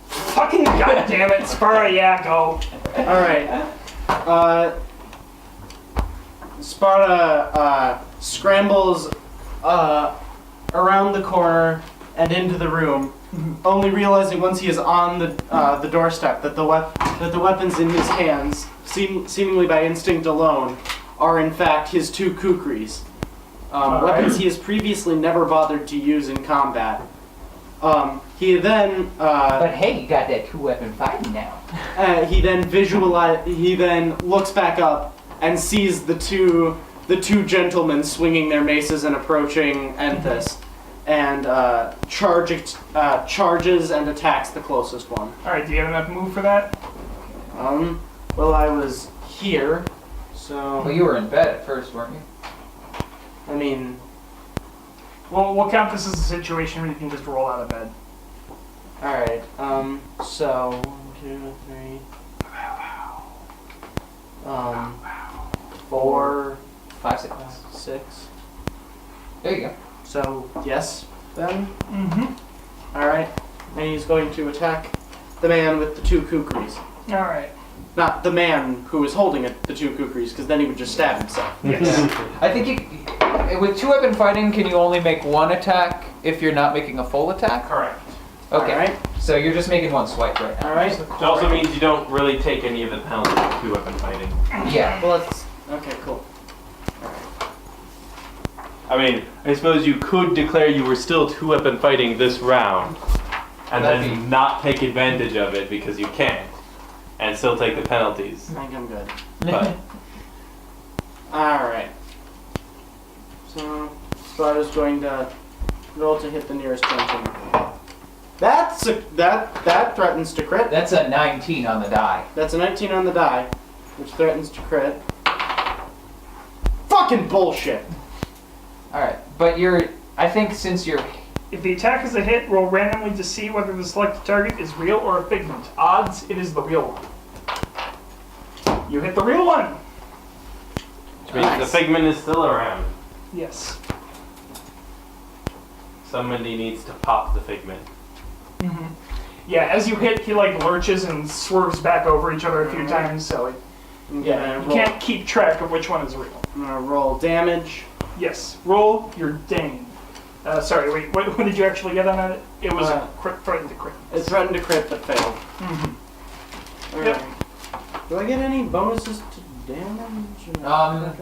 Fucking goddamn it, Spara, yeah, go. Alright. Sparta scrambles around the corner and into the room, only realizing once he is on the doorstep that the weapons in his hands, seemingly by instinct alone, are in fact his 2 kukris. Weapons he has previously never bothered to use in combat. He then But hey, you got that 2-weapon fighting now. he then looks back up and sees the two gentlemen swinging their maces and approaching Enthus, and charges and attacks the closest one. Alright, do you have enough move for that? Well, I was here, so Well, you were in bed at first, weren't you? I mean, Well, we'll count this as a situation where you can just roll out of bed. all right. So 1, 2, 3. 4, 5, 6. 6. There you go. So, yes, then. Mm-hmm. Alright. And he's going to attack the man with the 2 kukris. All right. Not the man who is holding it, the 2 kukris, because then he would just stab himself. Yes. I think with 2-weapon fighting, can you only make 1 attack if you're not making a full attack? Correct. Okay. Alright. So you're just making 1 swipe right now. Alright. Which also means you don't really take any of the penalties of 2-weapon fighting. Yeah. Well, let's. Okay, cool. I mean, I suppose you could declare you were still 2-weapon fighting this round, and That'd then be- not take advantage of it because you can't, and still take the penalties. I think I'm good. But Alright. So I was going to roll to hit the nearest junction. That threatens to crit. That's a 19 on the die. That's a 19 on the die, which threatens to crit. Fucking bullshit! Alright. But I think since you're... If the attack is a hit, roll randomly to see whether the selected target is real or a figment. Odds, it is the real one. You hit the real one. which means the figment is still around. Yes. Somebody needs to pop the figment. Mm-hmm. Yeah, as you hit, he like lurches and swerves back over each other a few times, so I'm yeah, gonna you roll, can't keep track of which one is real. I'm gonna roll damage. Yes, roll your dane. Sorry, wait, what did you actually get on it? It was a crit, threatened to crit. It threatened to crit but failed. Mm-hmm. Alright. Do I get any bonuses to damage? Not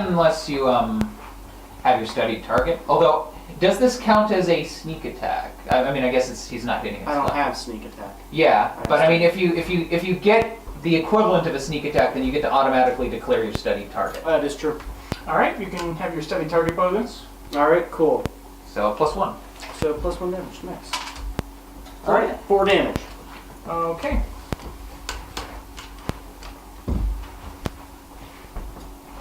unless you have your studied target. Although, does this count as a sneak attack? I mean, I guess he's not hitting it. I don't have sneak attack. Yeah, but I mean, if you get the equivalent of a sneak attack, then you get to automatically declare your studied target. That is true. Alright, you can have your study target bonus. Alright, cool. So +1. So +1 damage, nice. Alright. 4 damage. Okay.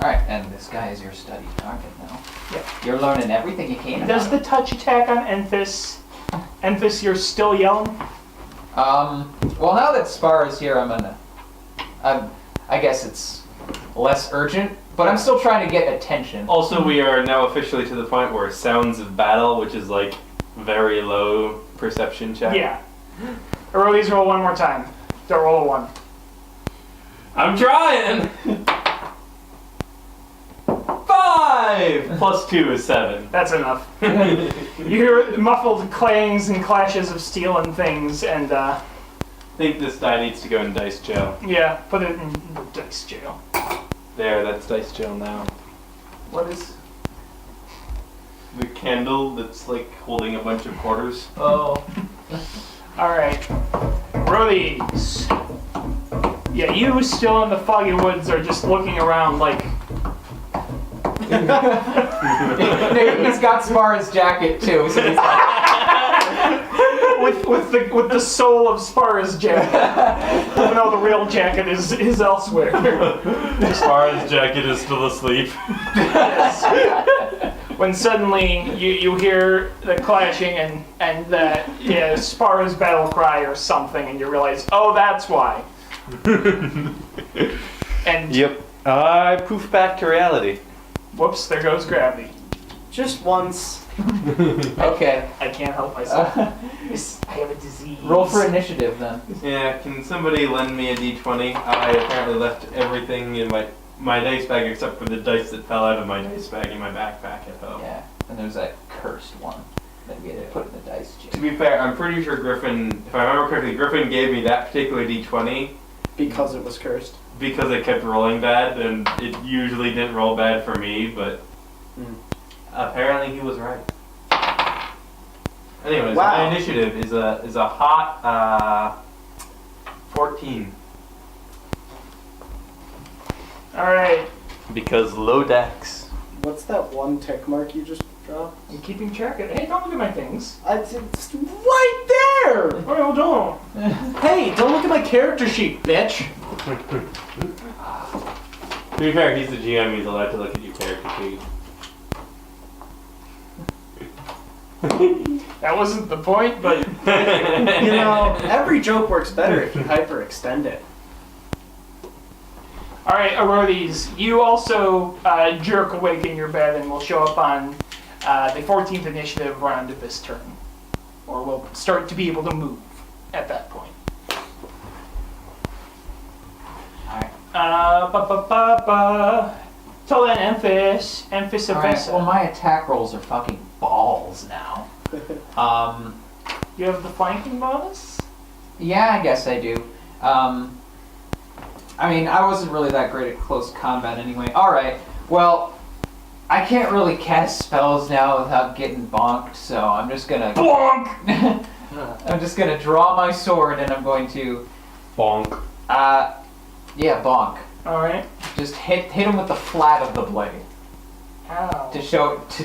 Alright, and this guy is your studied target now. Yeah. You're learning everything you can. Does about the touch attack on Enfys? Enfys, you're still yelling? Well, now that Spar is here, I guess it's less urgent, but I'm still trying to get attention. Also, we are now officially to the point where sounds of battle, which is like very low perception check. Yeah. Earlies, roll one more time. Don't roll a 1. I'm trying! 5! Plus 2 is 7. That's enough. You hear muffled clangs and clashes of steel and things, and I think this die needs to go in dice jail. yeah, put it in the dice jail. There, that's dice jail now. What is? The candle that's like holding a bunch of quarters. Oh. Alright. Rodies. Yeah, you still in the foggy woods are just looking around like... He's got Spar's jacket too, so he's like, with the soul of Spara's jacket. Even though the real jacket is elsewhere. Spara's jacket is still asleep. Yes. When suddenly you hear the clashing and the Spara's battle cry or something, and you realize, oh, that's why. And Yep. I poof back to reality. whoops, there goes gravity. Just once. okay. I can't help myself. I have a disease. Roll for initiative then. Yeah, can somebody lend me a d20? I apparently left everything in my dice bag except for the dice that fell out of my dice bag in my backpack at home. Yeah, and there's that cursed one that we had to put in the dice To jail. be fair, I'm pretty sure Griffin, if I remember correctly, Griffin gave me that particular d20 Because it was cursed. because it kept rolling bad, and it usually didn't roll bad for me, but apparently he was right. Anyways, Wow. my initiative is a hot 14. Alright. Because low dex. What's that one tick mark you just dropped? I'm keeping track of it. Hey, don't look at my things. It's right there! Oh, don't. Hey, don't look at my character sheet, bitch! To be fair, he's the GM, he's allowed to look at your character sheet. That wasn't the point, but You know, every joke works better if you hyperextend it. All right, Arodes, you also jerk awake in your bed and will show up on the 14th initiative round of this turn. Or will start to be able to move at that point. Alright. Till then, Emphis, Alright, well my attack rolls are fucking balls now. You have the flanking bonus? Yeah, I guess I do. I mean, I wasn't really that great at close combat anyway. Alright, well, I can't really cast spells now without getting bonked, so I'm just gonna... Bonk! I'm just gonna draw my sword and I'm going to... Bonk. Yeah, bonk. Alright. Just hit him with the flat of the blade. Ow. To show... To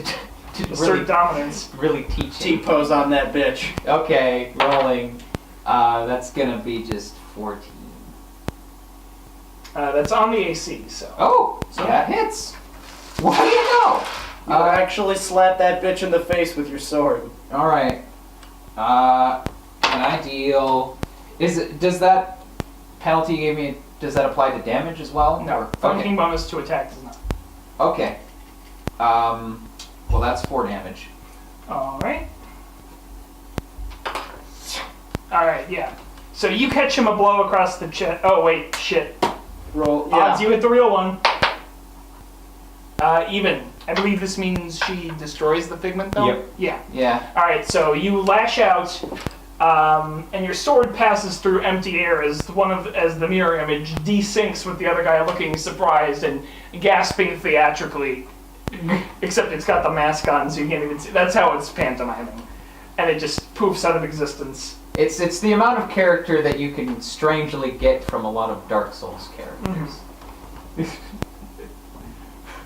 Assert really, dominance. really teach him. T-pose on that bitch. Okay, rolling. That's gonna be just 14. That's on the AC, so. Oh, so that hits. What do you know? You actually slap that bitch in the face with your sword. All right. Can I deal? Does that penalty you gave me? Does that apply to damage as well? No. Or- Flanking bonus to attack does not. Okay. Well, that's 4 damage. Alright. Alright, yeah. So you catch him a blow across the chest. Oh, wait, shit. Roll. Odds, Yeah. you hit the real one. Even. I believe this means she destroys the figment, though? Yep. Yeah. Yeah. Alright, so you lash out, and your sword passes through empty air as the mirror image desyncs with the other guy looking surprised and gasping theatrically. Except it's got the mask on, so you can't even see. That's how it's pantomiming. And it just poofs out of existence. It's the amount of character that you can strangely get from a lot of Dark Souls characters.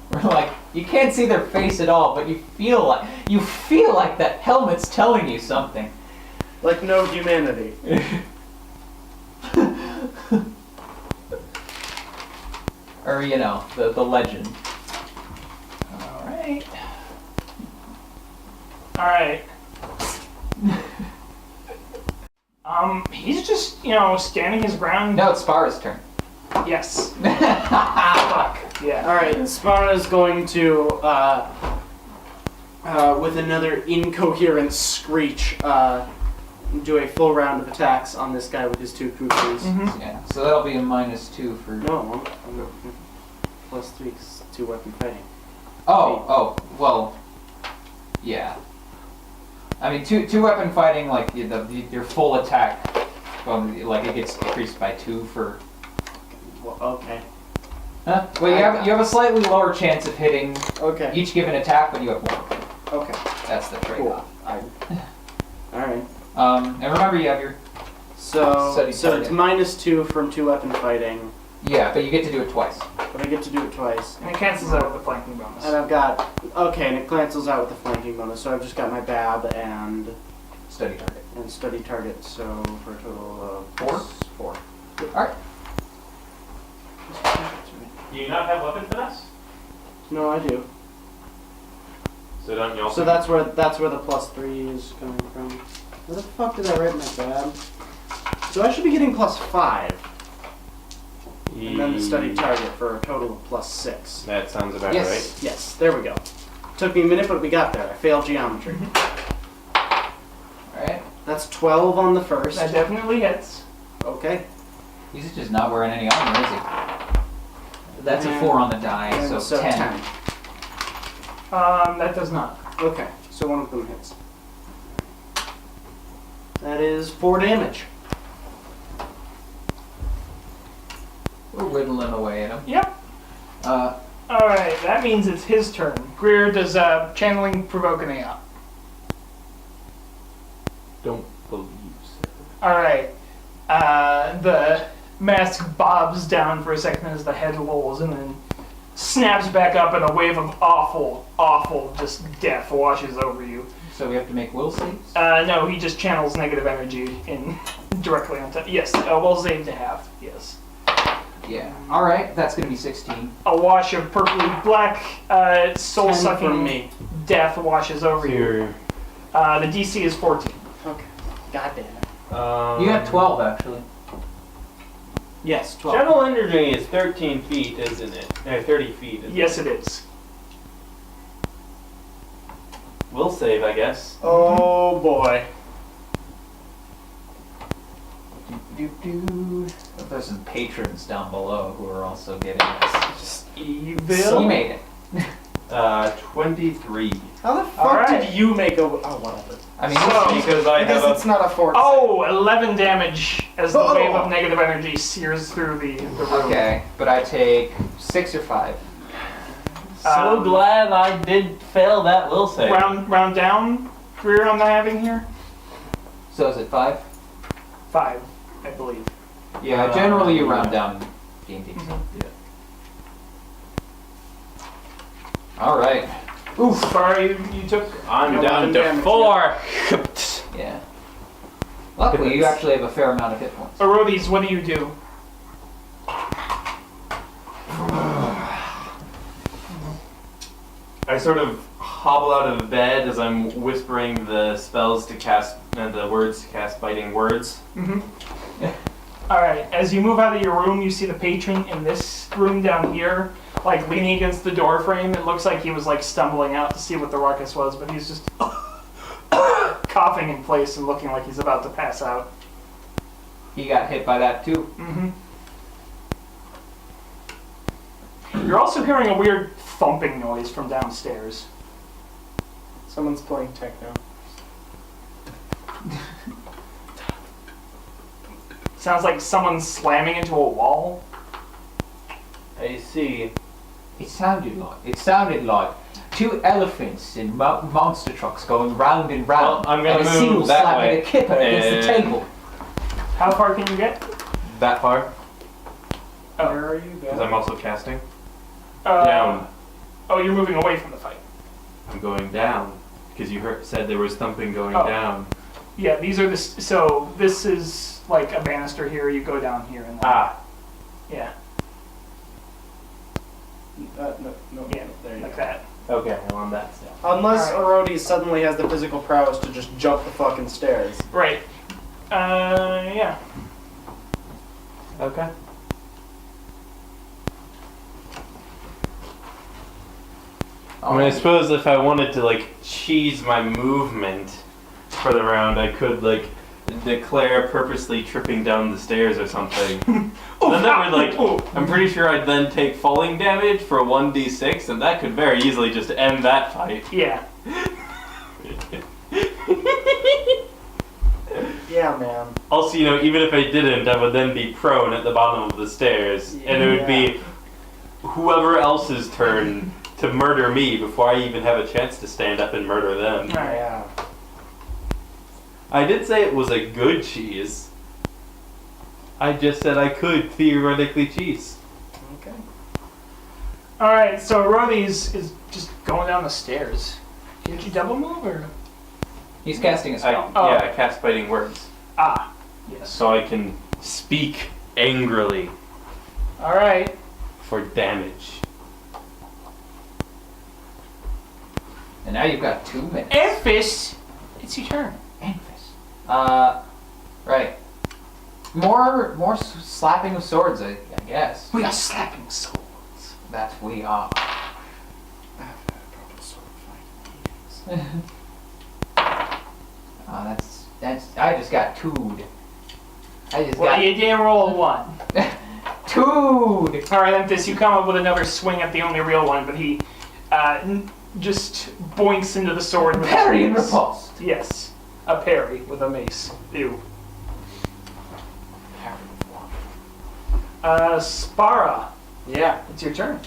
Where like you can't see their face at all, but you feel like that helmet's telling you something. Like no humanity. Or the legend. Alright. Alright. He's just, standing his ground. No, it's Spara's turn. Yes. Fuck. Yeah. Alright, Spara is going to, with another incoherent screech, do a full round of attacks on this guy with his 2 kukris. Mm-hmm. Yeah, so that'll be a -2 for. No, plus 3 because 2 weapon fighting. Oh, well, yeah. I mean, two weapon fighting, like your full attack, like it gets increased by 2 for. Well, okay. Huh? Well, you have a slightly lower chance of hitting Okay. each given attack, but you have more. Okay. That's the trade-off. Cool. Alright. And remember, you have your So Steady it's target. -2 from 2 weapon fighting, yeah, but you get to do it twice. but I get to do it twice. And it cancels out with the flanking bonus. And I've got, and it cancels out with the flanking bonus, so I've just got my BAB and Steady target. study target, so for a total of 4? 4. All right. Do you not have weapon finesse? No, I do. So don't you also? So that's where the +3 is coming from. Where the fuck did I write my BAB? So I should be getting +5, and then the study target for a total of +6. That sounds about Yes. right. Yes, there we go. Took me a minute, but we got there. I failed geometry. All right. That's 12 on the first. That definitely hits. Okay. He's just not wearing any armor, is he? That's a And- 4 on the die, And so 10. That does not. Okay, so one of them hits. That is 4 damage. We're whittling away at him. Yep. Alright, that means it's his turn. Greer, does channeling provoke an AI? Don't believe so. Alright. The mask bobs down for a second as the head rolls and then snaps back up and a wave of awful just death washes over you. So we have to make will saves? No, he just channels negative energy in directly on top. Yes, will save to have. Yes. Yeah. All right, that's gonna be 16. A wash of purpley black, 10 soul-sucking from me. death washes over you. Here. The DC is 14. Okay. God damn it. You have 12 actually. Yes, 12. Channel energy is 13 feet, isn't it? 30 feet. Isn't Yes, it is. We'll save, I guess. Oh boy. There's some patrons down below who are also getting this. Just You evil. made it. 23. How the fuck Alright. did you make a... Oh, whatever. I mean, So- Because I Because have it's not a fort. Oh, 11 damage as the Oh. wave of negative energy sears through the room. okay, but I take 6 or 5. so glad I did fail that will save. Round down for your own having here? So is it 5? 5, I believe. Yeah, generally you round down D&D. All right. Oof. Sorry, you took. I'm No down weapon to damage, 4. Yeah. Luckily, you actually have a fair amount of hit points. Erodis, what do you do? I sort of hobble out of bed as I'm whispering the spells to cast, the words to cast biting words. Mm-hmm. Alright, as you move out of your room, you see the patron in this room down here, like leaning against the door frame. It looks like he was like stumbling out to see what the ruckus was, but he's just coughing in place and looking like he's about to pass out. He got hit by that too. Mm-hmm. You're also hearing a weird thumping noise from downstairs. Someone's playing techno. Sounds like someone slamming into a wall. I see. It sounded like 2 elephants in monster trucks going round and round. Well, I'm gonna and a move seal that slapping way. a kipper against the And- table. How far can you get? That far? Where are you Because going? I'm also casting. Uh, Down. Oh, you're moving away from the fight. I'm going down. Because you said there was thumping going Oh. down. Yeah, these are the. So this is like a banister here. You go down here and. Ah. Yeah, No, yeah, there you like go. that. Okay, I'm on that still. Unless Alright. Arodi suddenly has the physical prowess to just jump the fucking stairs. Right. Yeah. Okay. I mean, I suppose if I wanted to, like, cheese my movement for the round, I could, like, declare purposely tripping down the stairs or something. Oh, Then that would, like, oh. I'm pretty sure I'd then take falling damage for 1d6, and that could very easily just end that fight. Yeah. Yeah, man. Also, you know, even if I didn't, I would then be prone at the bottom of the stairs, and it would be whoever else's turn to murder me before I even have a chance to stand up and murder them. Alright. Yeah. I did say it was a good cheese. I just said I could theoretically cheese. Okay. All right. So Roddy's is just going down the stairs. Did you double move or? He's casting a spell. Oh. Yeah, I cast biting words. Ah. Yes. So I can speak angrily All right. for damage. And now you've got 2 minutes. Amphis, it's your turn. Anphis. Right. More slapping of swords, I guess. We are slapping swords. That we are. That's. I just got 2'd. I just Well, got you did roll a 1. 2'd. All right, Amphis, you come up with another swing at the only real one, but he just boinks into the sword with Parry his and mace. repulse. Yes, a parry with a mace. Ew. Spara, Yeah. it's your turn.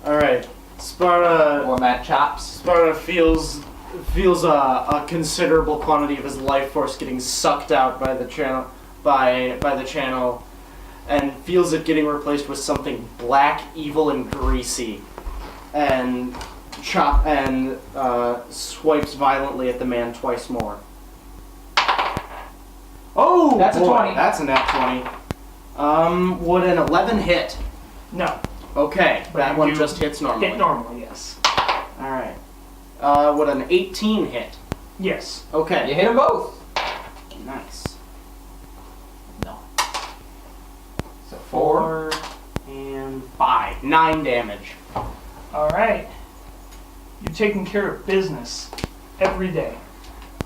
Alright. Sparta Format chops. feels a considerable quantity of his life force getting sucked out by the channel by the channel, and feels it getting replaced with something black, evil, and greasy, and swipes violently at the man twice more. Oh, That's a boy, 20. That's a nat 20. Would an 11 hit? No, Okay, But that you one do just hits normally. hit normally. Yes. All right. Would an 18 hit? Yes. Okay. You hit them both. Nice. No. So 4 and 5. 9 damage. All right. You're taking care of business every day.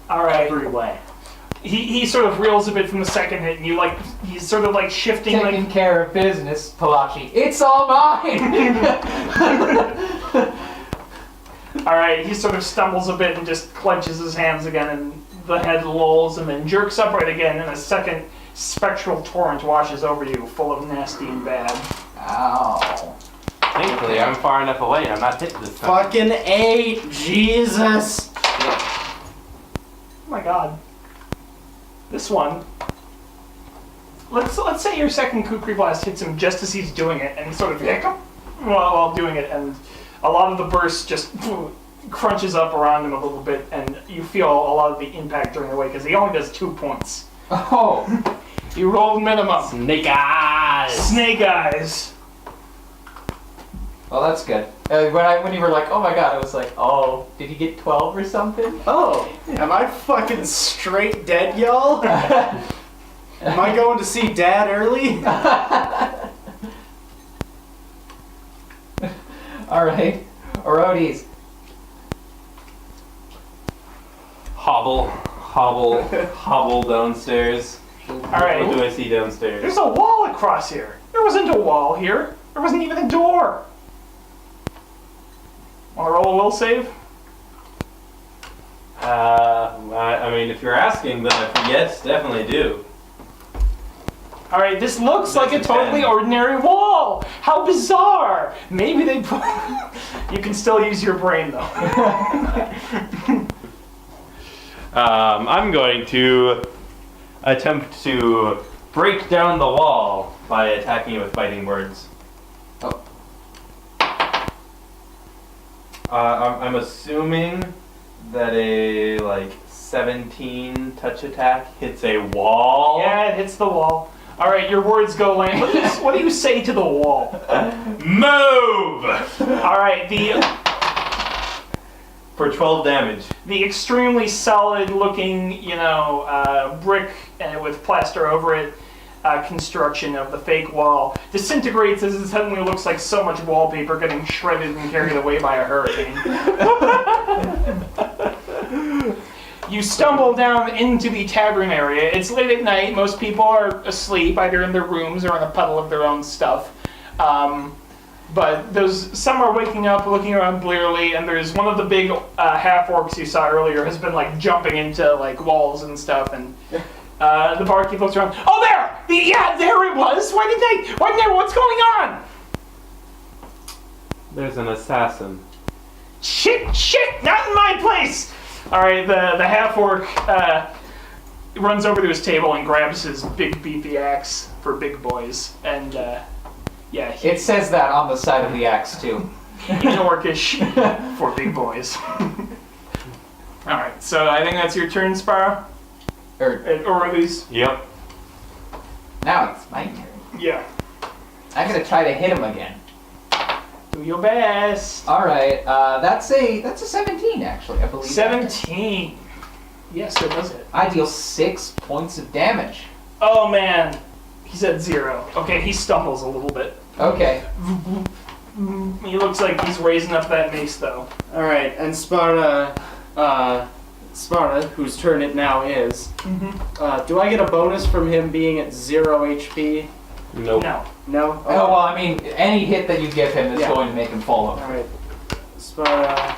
All right. Every way. He sort of reels a bit from the second hit, and he's sort of like shifting, Taking like care of business, Palachi. It's all mine! all right. He sort of stumbles a bit and just clenches his hands again, and the head lolls and then jerks upright again, and a second spectral torrent washes over you, full of nasty and bad. Ow. Thankfully, I'm far enough away. I'm not hit this time. Fucking 8! Jesus! Oh my god. This one. Let's say your second Kukri blast hits him just as he's doing it, and he sort of hiccup while doing it, and a lot of the burst just crunches up around him a little bit, and you feel a lot of the impact during the way because he only does 2 points. Oh. You rolled minimum. Snake eyes. Snake eyes. Well, that's good. When you were like, oh my god, I was like, oh, did he get 12 or something? Oh, am I fucking straight dead, y'all? Am I going to see Dad early? Alright. Orodes. Hobble downstairs. All right. What do I see downstairs? There's a wall across here. There wasn't a wall here. There wasn't even a door. Want to roll a will save? I mean, if you're asking, then yes, definitely do. All right, this looks like a That's a totally 10. ordinary wall. How bizarre! Maybe they put. You can still use your brain though. I'm going to attempt to break down the wall by attacking it with fighting words. Oh. I'm assuming that a 17 touch attack hits a wall. Yeah, it hits the wall. All right, your words go lame. What do you say to the wall? Move! All right, For 12 damage. the extremely solid-looking, brick with plaster over it construction of the fake wall disintegrates as it suddenly looks like so much wallpaper getting shredded and carried away by a hurricane. You stumble down into the tavern area. It's late at night. Most people are asleep, either in their rooms or in a puddle of their own stuff. But some are waking up, looking around blearily, and there's one of the big half-orcs you saw earlier has been jumping into walls and stuff, and the barkeep looks around. Oh, there! There it was! What's going on? There's an assassin. Shit! Not in my place! Alright, the half-orc runs over to his table and grabs his big beefy axe for big boys, and It says that on the side of the axe, too. in Orcish for big boys. Alright, so I think that's your turn, Spara? Or at least... Yep. Now it's my turn. Yeah. I'm gonna try to hit him again. Do your best. Alright, that's a 17, actually, I believe. 17. Yes, it does it. I deal 6 points of damage. Oh, man. He's at 0. Okay, he stumbles a little bit. Okay. He looks like he's raising up that mace, though. Alright, and Spara, whose turn it now is, do I get a bonus from him being at 0 HP? Nope. No. No? Oh, well, I mean, any hit that you give him is going to make him fall over. Alright. Spara,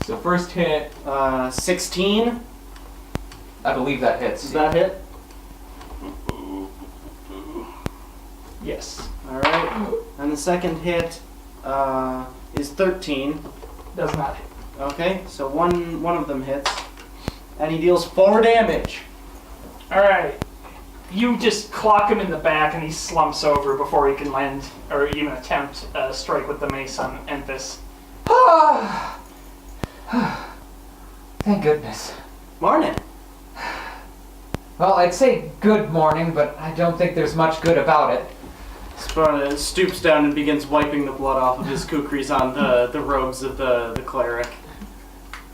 So first hit, 16? I believe that hits. Does that hit? Yes. Alright. And the second hit is 13. Does not hit. Okay, so one of them hits. And he deals 4 damage. Alright. You just clock him in the back and he slumps over before he can land or even attempt a strike with the mace on Enfys. Thank goodness. Morning. Well, I'd say good morning, but I don't think there's much good about it. Sparta stoops down and begins wiping the blood off of his kukris on the robes of the cleric.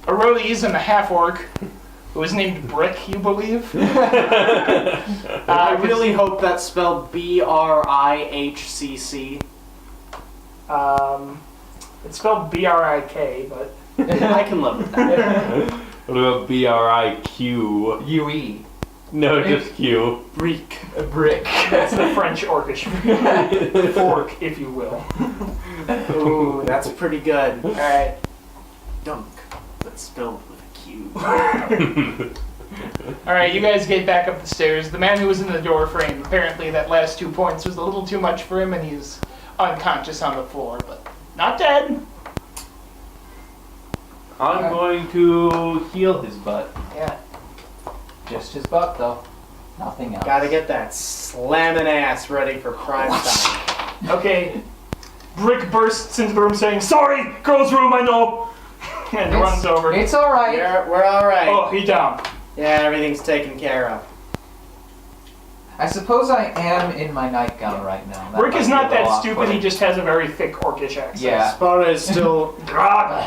Arodies and the half-orc who was named Brick, you believe? I really hope that's spelled BRIHCC. It's spelled B-R-I-K, but I can live with that. What about BRIQ? UE. No, just Q. Breek. A brick. that's the French orcish fork, if you will. Ooh, that's pretty good. All right. Dunk, but spelled with a Q. All right, you guys get back up the stairs. The man who was in the door frame, apparently that last 2 points was a little too much for him, and he's unconscious on the floor, but not dead. I'm going to heal his butt. Yeah. Just his butt, though. Nothing else. Gotta get that slamming ass ready for prime time. Okay. Brick bursts into the room saying, "Sorry, girls' room, I know," and runs over. It's all right. We're all right. Oh, he down. Yeah, everything's taken care of. I suppose I am in my nightgown right now. That Brick might is be not a little that stupid. awkward. He just has a very thick orcish accent. Yeah. Spara is still. God.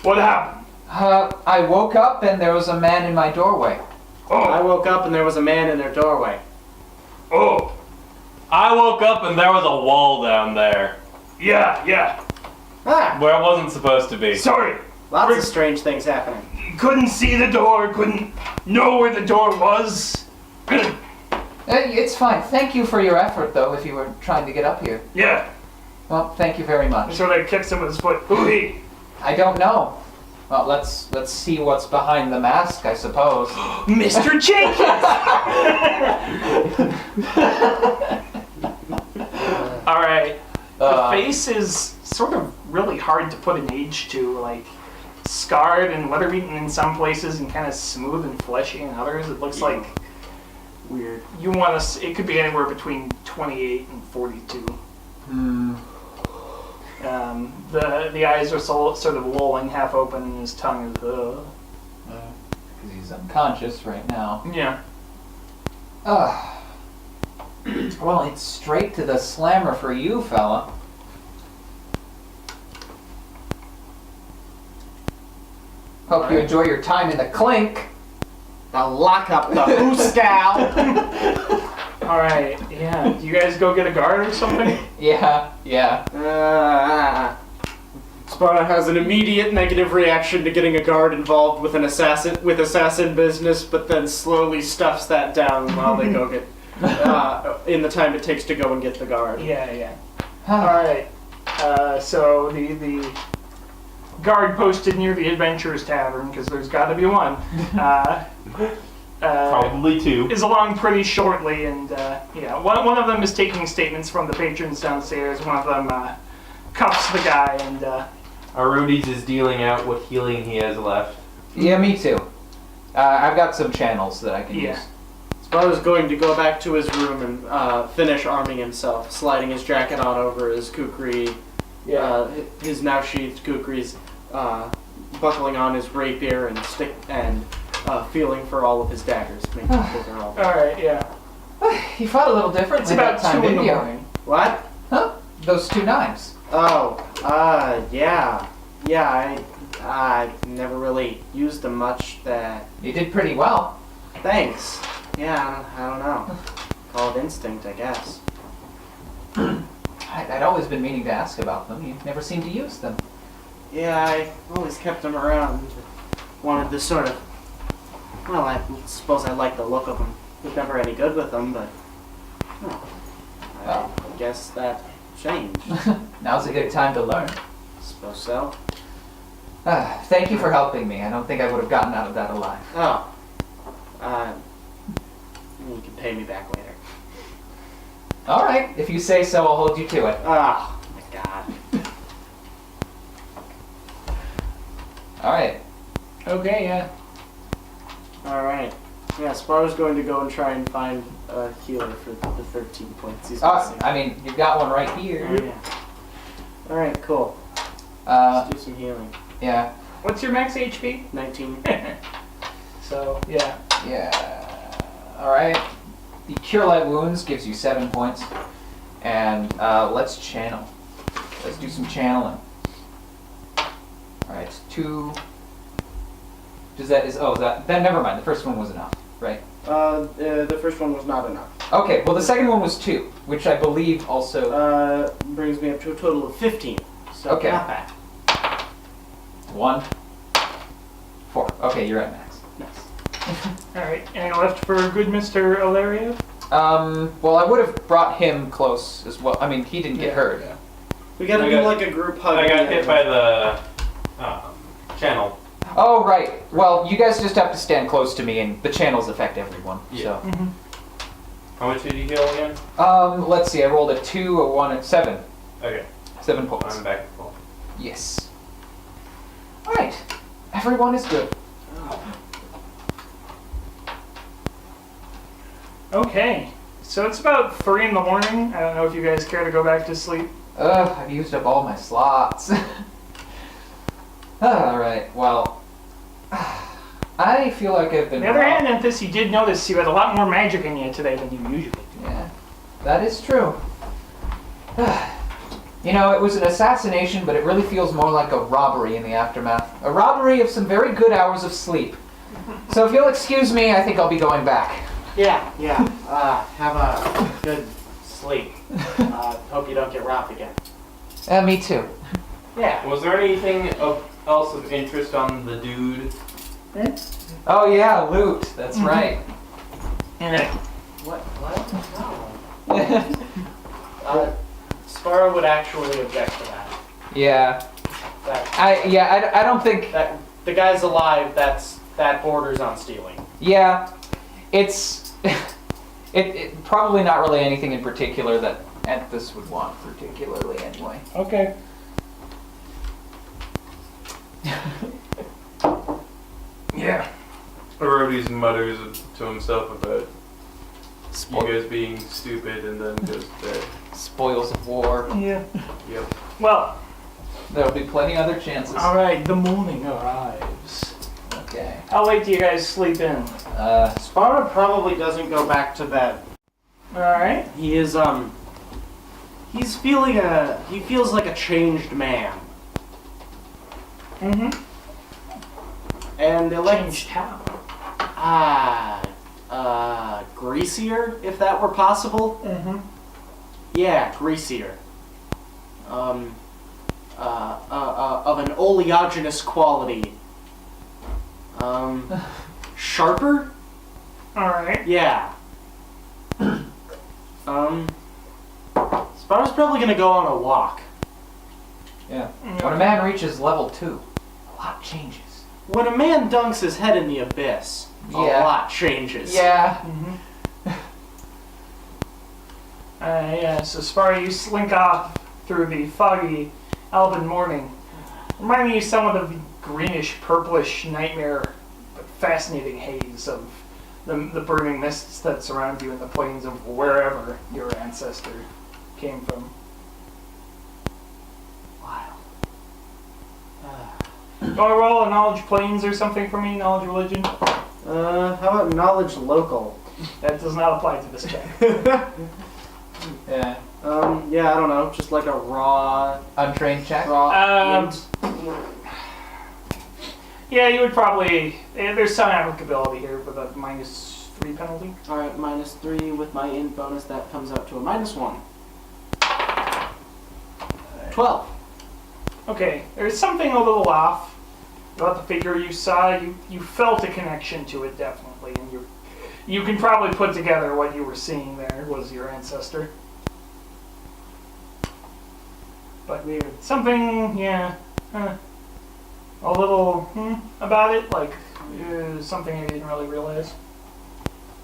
What happened? I woke up and there was a man in my doorway. I Oh. woke up and there was a man in their doorway. Oh. I woke up and there was a wall down there Yeah. Ah, where it wasn't supposed to be. Sorry. lots Brick- of strange things happening. Couldn't see the door. Couldn't know where the door was. It's fine. Thank you for your effort, though, if you were trying to get up here. Yeah. Well, thank you very much. So they kicks him with his foot. Who he? I don't know. Well, let's see what's behind the mask, I suppose. Mr. Jenkins! Alright. The face is sort of really hard to put an age to, like scarred and weather-beaten in some places and kind of smooth and fleshy in others. It looks like Weird. you want to. It could be anywhere between 28 and 42. The eyes are sort of lolling, half open, and his tongue is. Because he's unconscious right now. Yeah. Well, it's straight to the slammer for you, fella. Hope you enjoy your time in the clink. The lockup, the hooskow. All right. Yeah. Do you guys go get a guard or something? Yeah. Spara has an immediate negative reaction to getting a guard involved with assassin business, but then slowly stuffs that down while they go get in the time it takes to go and get the guard. Yeah. All right. So the guard posted near the Adventurers Tavern, because there's got to be one. Probably two. Is along pretty shortly, and one of them is taking statements from the patrons downstairs. One of them cuffs the guy, and Arudes is dealing out what healing he has left. Yeah, me too. I've got some channels that I can Yeah. use. Spara's going to go back to his room and finish arming himself, sliding his jacket on over his kukri, his now sheathed kukris, buckling on his rapier and feeling for all of his daggers, making sure they're all there. all right, yeah. He fought a little differently It's about that time, 2 in the didn't you? morning. What? Huh? Those 2 knives. Oh, yeah. I never really used them much. You did pretty well. Thanks. Yeah, I don't know. Call it instinct, I guess. I'd always been meaning to ask about them. You never seemed to use them. Yeah, I always kept them around. Wanted to sort of... Well, I suppose I liked the look of them. Was never any good with them, but... I guess that changed. Now's a good time to learn. Suppose so. Thank you for helping me. I don't think I would have gotten out of that alive. Oh. You can pay me back later. All right, if you say so, I'll hold you to it. Oh, my God. All right. Okay, yeah. Alright. Yeah, Spara's going to go and try and find a healer for the 13 points he's missing. I mean, you've got one right here. Oh, yeah. Alright, cool. Uh, Let's do some healing. yeah. What's your max HP? 19. So yeah. Yeah. All right. The Cure Light Wounds gives you 7 points. And let's channel. Let's do some channeling. All right, 2, Then never mind. The first one was enough, right? The first one was not enough. Okay. Well, the second one was 2, which I believe also. Brings me up to a total of 15. So Okay. not bad. 1, 4. Okay, you're at max. Nice. Alright, and left for good Mr. Ilario? Well, I would have brought him close as well. I mean, he didn't get hurt. Yeah. We gotta I do got- like a group hug. I got hit by the channel. Oh, right. Well, you guys just have to stand close to me, and the channels affect everyone. Yeah. So, How much did you heal again? let's see. I rolled a 2, a 1, and 7. Okay, 7 points. I'm back at full. Yes. All right. Everyone is good. Okay, so it's about 3 in the morning. I don't know if you guys care to go back to sleep. I've used up all my slots. All right. Well, I feel like I've been. On the other robbed. hand, Anthus, you did notice you had a lot more magic in you today than you usually do. Yeah, that is true. You know, it was an assassination, but it really feels more like a robbery in the aftermath. A robbery of some very good hours of sleep. So if you'll excuse me, I think I'll be going back. Yeah. Have a good sleep. Hope you don't get robbed again. Me too. Yeah. Was there anything else of interest on the dude? Oh yeah, loot. That's right. What? No. Spara would actually object to that. Yeah. I don't think. That the guy's alive. That borders on stealing. Yeah, it's it probably not really anything in particular that Anthus would want particularly anyway. Okay. Yeah. Herodes mutters to himself about you Spo- guys being stupid and then goes to bed. spoils of war. Yeah. Yep. Well, There'll be plenty other chances. alright, the morning arrives. Okay. How late do you guys sleep in? Spara probably doesn't go back to bed. Alright. He is he feels like a changed man. Mm-hmm. And elects Changed how? greasier, if that were possible. Mm-hmm. Yeah, greasier. Of an oleaginous quality. Sharper? Alright. Yeah. Spara's probably gonna go on a walk. Yeah. When a man reaches level 2, a lot changes. When a man dunks his head in the abyss, a Yeah. lot changes. Yeah. Mm-hmm. Yeah, so Spara, you slink off through the foggy Alban morning, reminding you somewhat of the greenish, purplish nightmare, but fascinating haze of the burning mists that surround you in the plains of wherever your ancestor came from. Wild. You want to roll a knowledge planes or something for me? Knowledge religion? How about knowledge local? That does not apply to this check. Yeah. Yeah, I don't know, just like a raw Untrained check? int. Yeah, you would probably. There's some applicability here with a -3 penalty. Alright, -3 with my int bonus, that comes out to a -1. 12. Okay, there's something a little off about the figure you saw. You felt a connection to it definitely, and you can probably put together what you were seeing there was your ancestor. But something, yeah, a little about it, like something I didn't really realize.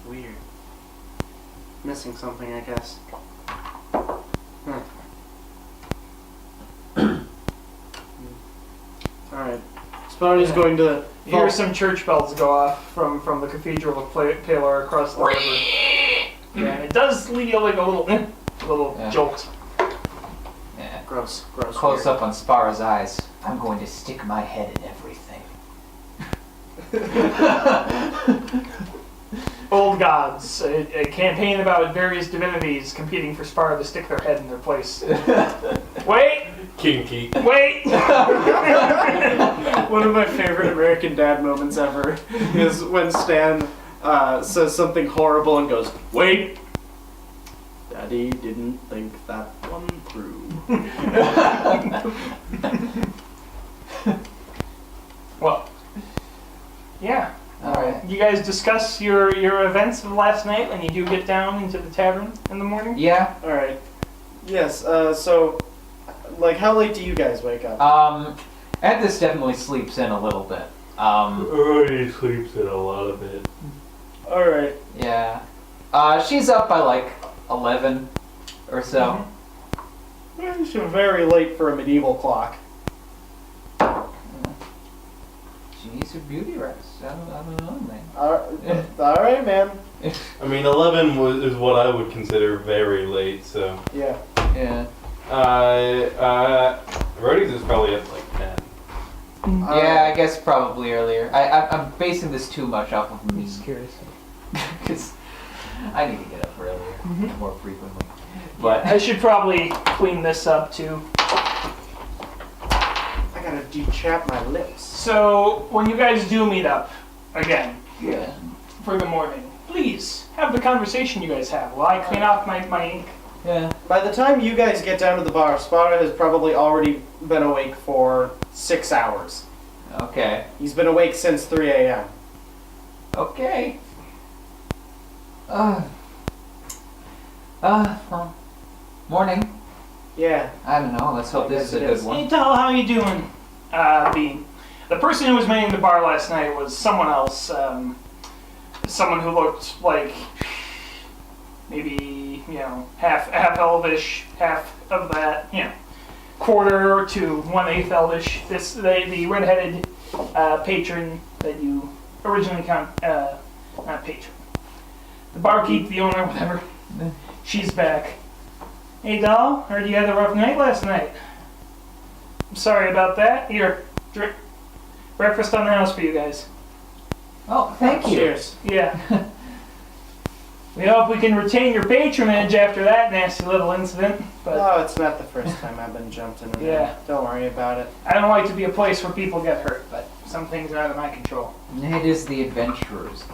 Weird. Missing something, I guess. Alright. Spara's going to... You hear some church bells go off from the Cathedral of Palor across the river. Yeah, and it does leave you like a little Yeah. jolt. Yeah. Gross. Close weird. up on Spara's eyes. I'm going to stick my head in everything. Old Gods, a campaign about various divinities competing for Spara to stick their head in their place. Wait! Kinky. Wait! One of my favorite American Dad moments ever is when Stan says something horrible and goes, "Wait, Daddy didn't think that one through." Well, yeah. Alright. You guys discuss your events of last night when you do get down into the tavern in the morning? Yeah. All right. Yes. So, like, how late do you guys wake up? Edis definitely sleeps in a little bit. He sleeps in a lot of it. All right. Yeah. She's up by like 11 or so. It's very late for a medieval clock. She needs her beauty rest. I don't know, man. All right, man. I mean, 11 is what I would consider very late, so. Yeah. Yeah. Rhodey's is probably at like 10. Yeah, I guess probably earlier. I'm basing this too much off of me. Just curious. Because I need to get up earlier, more frequently. But I should probably clean this up too. I gotta de-chap my lips. So, when you guys do meet up again Yeah. for the morning, please have the conversation you guys have while I clean off my ink. Yeah. By the time you guys get down to the bar, Spara has probably already been awake for 6 hours. Okay. He's been awake since 3 a.m. Okay. Well, morning. Yeah. I don't know. Let's hope this is a good Hey, one. Tal, how you doing? The person who was manning the bar last night was someone else. Someone who looked like maybe, half elvish, half of that, quarter to 1/8 elvish. The redheaded patron that you originally not patron. The barkeep, the owner, whatever. She's back. Hey, doll, heard you had a rough night last night. I'm sorry about that. Here, drink breakfast on the house for you guys. Oh, thank you. Cheers. Yeah. We hope we can retain your patronage after that nasty little incident, but Oh, it's not the first time I've been jumped in. Yeah. Don't worry about it. I don't like to be a place where people get hurt, but some things are out of my control. It is the adventurers.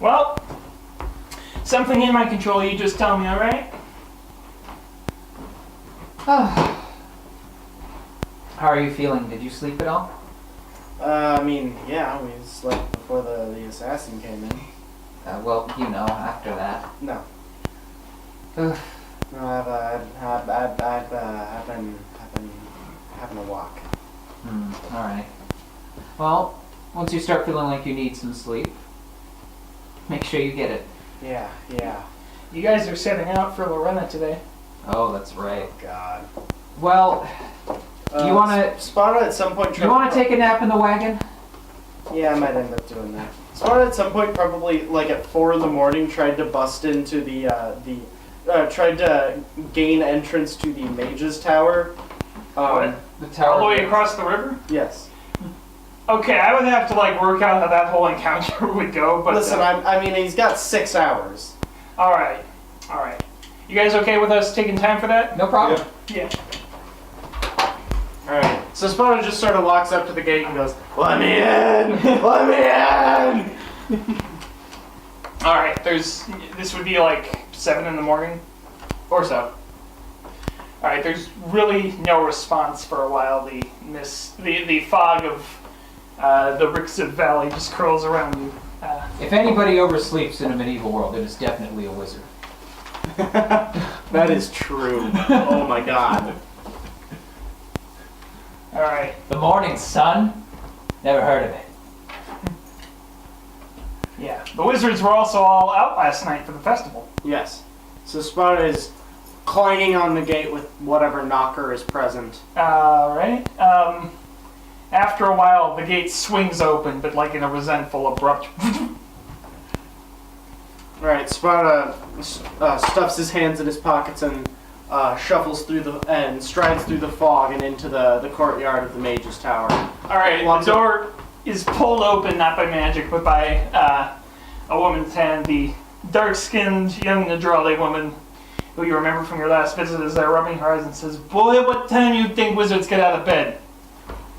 Well, something in my control, you just tell me, alright? How are you feeling? Did you sleep at all? Yeah, we slept before the assassin came in. Well, after that. No. Ugh. No, I've been having a walk. Alright. Well, once you start feeling like you need some sleep, make sure you get it. Yeah. You guys are setting out for Lorena today. Oh, that's right. Oh, God. Well, you wanna Spara at some point. take a nap in the wagon? Yeah, I might end up doing that. Spara at some point, probably like at 4 a.m, tried to bust into tried to gain entrance to the Mage's Tower. What? The tower. All the way across the river? Yes. Okay, I would have to work out how that whole encounter would go, but... Listen, he's got 6 hours. Alright. You guys okay with us taking time for that? No problem. Yeah. Alright. So Spara just sort of walks up to the gate and goes, "Let me in! Let me in!" Alright, this would be 7 in the morning or so. Alright, there's really no response for a while. The fog of the Rixid Valley just curls around you. If anybody oversleeps in a medieval world, it is definitely a wizard. That is true. Oh my God. Alright. The morning sun? Never heard of it. Yeah. The wizards were also all out last night for the festival. Yes. So Spara is clanging on the gate with whatever knocker is present. Alright. After a while, the gate swings open, but in a resentful, abrupt... Alright, Spara stuffs his hands in his pockets and shuffles through and strides through the fog and into the courtyard of the Mage's Tower. Alright, the door is pulled open, not by magic, but by a woman's hand. The dark-skinned, young Nadrali woman, who you remember from your last visit, is there rubbing her eyes and says, "Boy, what time you think wizards get out of bed?"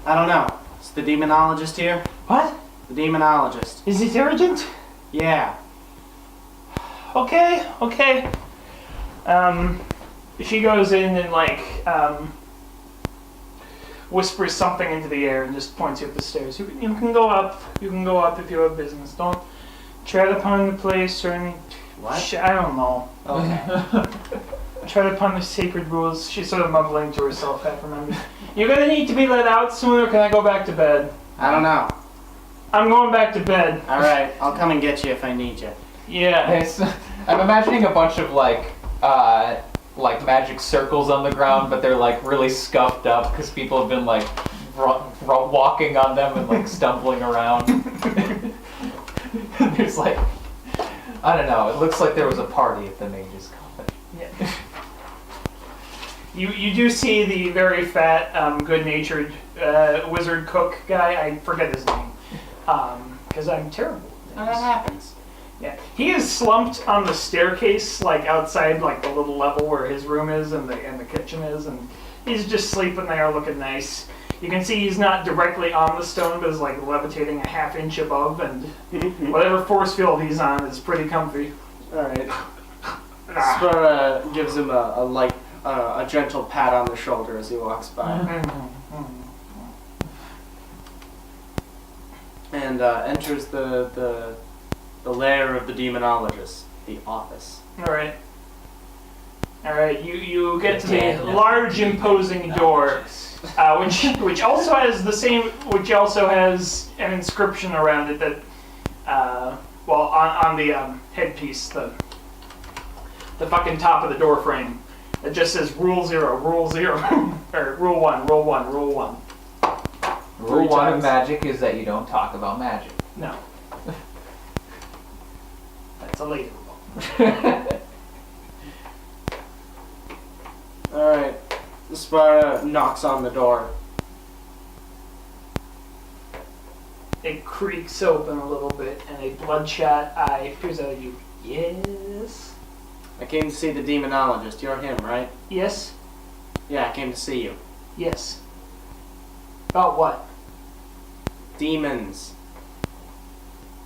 I don't know. It's the demonologist here? What? The demonologist. Is it urgent? Yeah. Okay. She goes in and whispers something into the air and just points you up the stairs. You can go up. You can go up if you have business. Don't tread upon the place or any. What? I don't know. Okay. Tread upon the sacred rules. She's sort of mumbling to herself, half remembered. You're gonna need to be let out soon, or can I go back to bed? I don't know. I'm going back to bed. Alright, I'll come and get you if I need you. Yeah. Okay, so I'm imagining a bunch of like magic circles on the ground, but they're like really scuffed up because people have been like walking on them and like stumbling around. There's like, I don't know. It looks like there was a party at the mage's coffin. Yeah. You do see the very fat, good-natured wizard cook guy. I forget his name because I'm terrible. How that happens? Yeah, he is slumped on the staircase, like outside, like the little level where his room is and the kitchen is, and he's just sleeping there, looking nice. You can see he's not directly on the stone, but is like levitating a half inch above, and whatever force field he's on is pretty comfy. Alright. Spara gives him a light, a gentle pat on the shoulder as he walks by. And enters the lair of the demonologist, the office. Alright, you get to the large, imposing door, which also has an inscription around it that, on the headpiece, the fucking top of the door frame, it just says Rule 0, Rule 0, or Rule 1, Rule 1, Rule 1. Rule 1 of magic is that you don't talk about magic. No. That's a later rule. Alright. Spara knocks on the door. It creaks open a little bit, and a bloodshot eye peers out at you. Yes? I came to see the demonologist. You're him, right? Yes? Yeah, I came to see you. Yes. About what? Demons.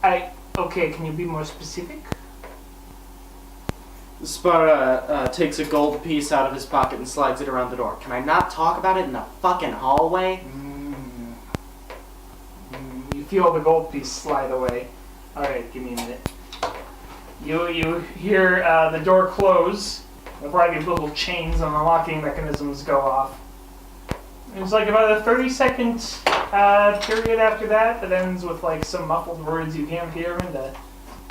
Okay, can you be more specific? Spara takes a gold piece out of his pocket and slides it around the door. Can I not talk about it in the fucking hallway? You feel the gold piece slide away. Alright, give me a minute. You hear the door close. A variety of little chains and unlocking mechanisms go off. There's like about a 30-second period after that ends with like some muffled words you can't hear and a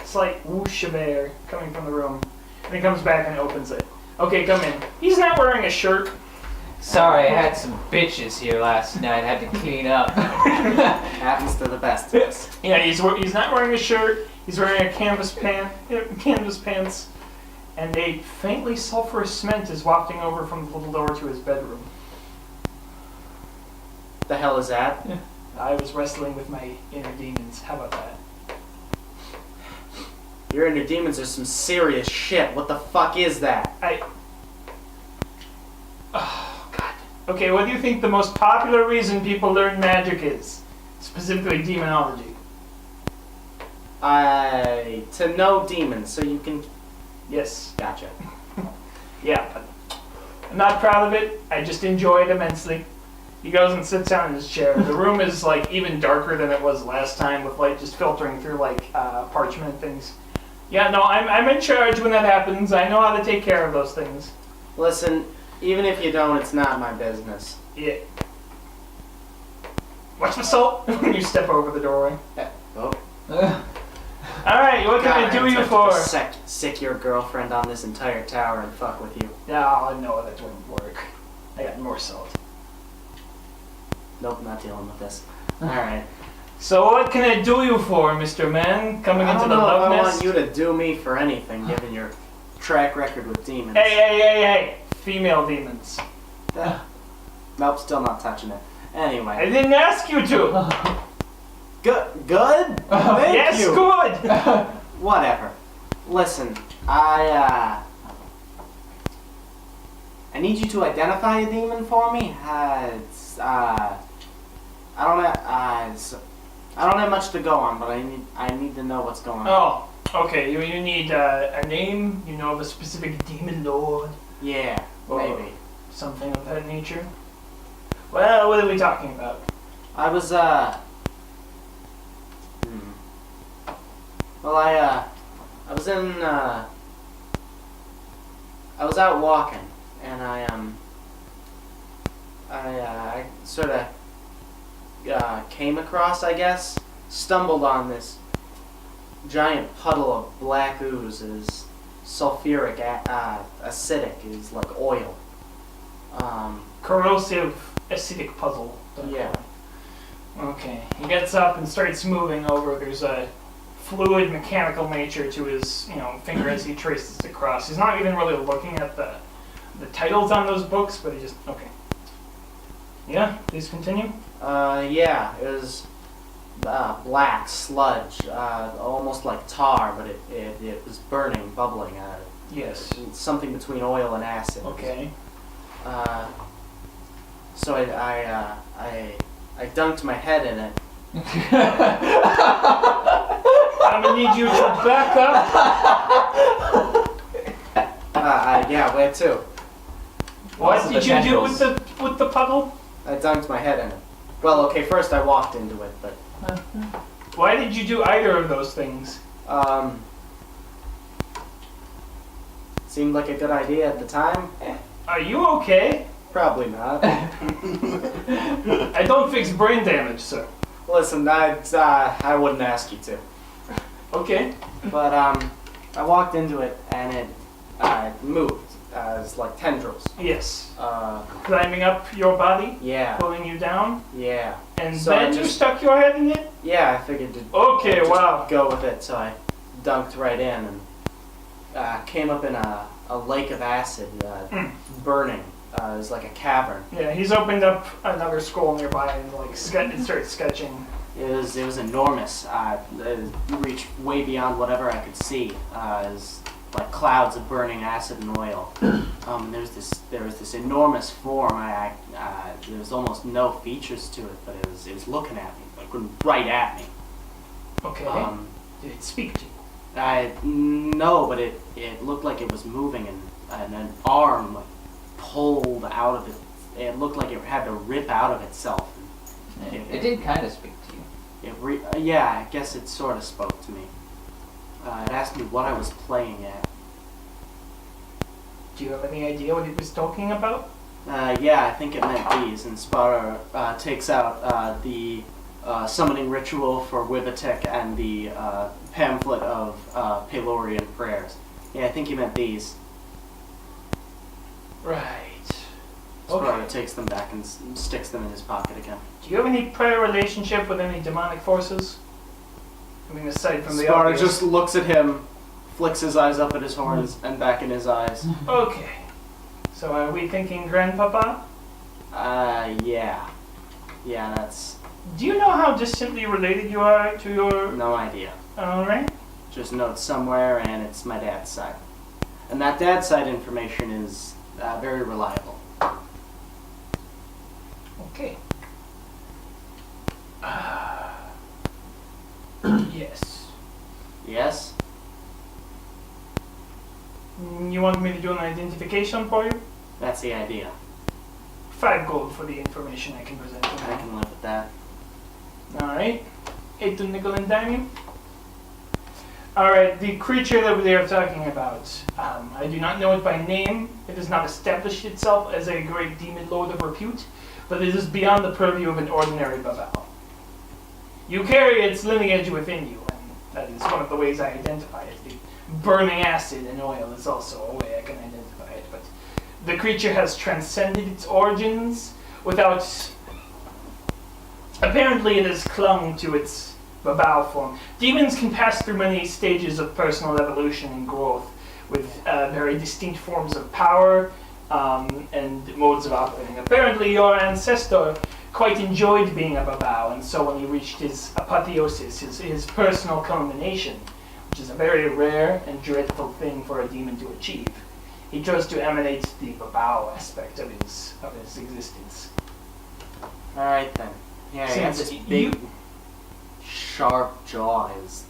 slight whoosh of air coming from the room. And he comes back and opens it. Okay, come in. He's not wearing a shirt. Sorry, I had some bitches here last night. I had to clean up. Happens to the best of us. Yeah, he's not wearing a shirt. He's wearing a canvas pants, and a faintly sulfurous smell is wafting over from the little door to his bedroom. The hell is that? I was wrestling with my inner demons. How about that? Your inner demons are some serious shit. What the fuck is that? Oh, God. Okay, what do you think the most popular reason people learn magic is? Specifically demonology. To know demons, so you can... Yes. Gotcha. Yeah, but I'm not proud of it. I just enjoy it immensely. He goes and sits down in his chair. The room is like even darker than it was last time, with light just filtering through like parchment and things. Yeah, no, I'm in charge when that happens. I know how to take care of those things. Listen, even if you don't, it's not my business. Yeah. Watch my salt when you step over the doorway. Oh. Alright, what can I do you for? Sick your girlfriend on this entire tower and fuck with you. No, no, that wouldn't work. I got more salt. Nope, not dealing with this. Alright. So what can I do you for, Mr. Man? Coming into the love I nest? want you to do me for anything, given your track record with demons. Hey! Female demons. Nope, still not touching it. Anyway. I didn't ask you to! Good? Thank yes, you. good! Whatever. Listen, I need you to identify a demon for me. I don't have much to go on, but I need to know what's going on. Oh, okay. You need a name. You know of a specific demon lord, Yeah, Or- maybe. something of that nature. Well, what are we talking about? I was Well, I was in I was out walking, and I sort of came across, I guess, stumbled on this giant puddle of black ooze. It is sulfuric, acidic. It is like oil. Corrosive acidic puzzle. Yeah. Okay. He gets up and starts moving over. There's a fluid mechanical nature to his, finger as he traces it across. He's not even really looking at the titles on those books, but he just okay. Yeah, please continue. Yeah, it was black sludge, almost like tar, but it was burning, bubbling. Yes. Something between oil and acid. Okay. So I dunked my head in it. I'm gonna need you to back up. Yeah, where to? What Also did the you do tendrils. with the puddle? I dunked my head in it. Well, okay, first I walked into it, but Why did you do either of those things? seemed like a good idea at the time. Are you okay? Probably not. I don't fix brain damage, sir. Listen, I wouldn't ask you to. Okay. But I walked into it and it moved. It's like tendrils. Yes. Uh, Climbing up your body, yeah, pulling you down, yeah, and So then I you just- stuck your head in it? yeah. I figured to Okay, just wow. go with it, so I dunked right in and came up in a lake of acid, burning. It was like a cavern. Yeah, he's opened up another scroll nearby and starts sketching. It was enormous. It reached way beyond whatever I could see. It was like clouds of burning acid and oil. And there was this enormous form. There was almost no features to it, but it was looking at me, like right at me. Okay. Did it speak to you? No, but it looked like it was moving, and an arm like pulled out of it. It looked like it had to rip out of itself. It did kind of speak to you. Yeah, I guess it sort of spoke to me. It asked me what I was playing at. Do you have any idea what it was talking about? Yeah, I think it meant these, and Spara takes out the summoning ritual for Wivitek and the pamphlet of Pelorian prayers. Yeah, I think he meant these. Right. Spara Okay. takes them back and sticks them in his pocket again. Do you have any prior relationship with any demonic forces? I mean, aside from the Spara obvious. just looks at him, flicks his eyes up at his horns and back in his eyes. Okay. So are we thinking grandpapa? Yeah. Yeah, that's Do you know how distantly related you are to your... no idea. Alright. Just notes somewhere, and it's my dad's side. And that dad's side information is very reliable. Okay. Yes. Yes? You want me to do an identification for you? That's the idea. 5 gold for the information I can present to I you. can live with that. Alright. 8 to nickel and dime you. Alright, the creature that we are talking about. I do not know it by name. It has not established itself as a great demon lord of repute, but it is beyond the purview of an ordinary babao. You carry its lineage within you, and that is one of the ways I identify it. The burning acid and oil is also a way I can identify it, but the creature has transcended its origins without... Apparently it has clung to its babao form. Demons can pass through many stages of personal evolution and growth with very distinct forms of power and modes of operating. Apparently your ancestor quite enjoyed being a babao, and so when he reached his apotheosis, his personal culmination, which is a very rare and dreadful thing for a demon to achieve, he chose to emanate the babao aspect of his existence. Alright then. Yeah, he has Since this big, sharp jaw. Is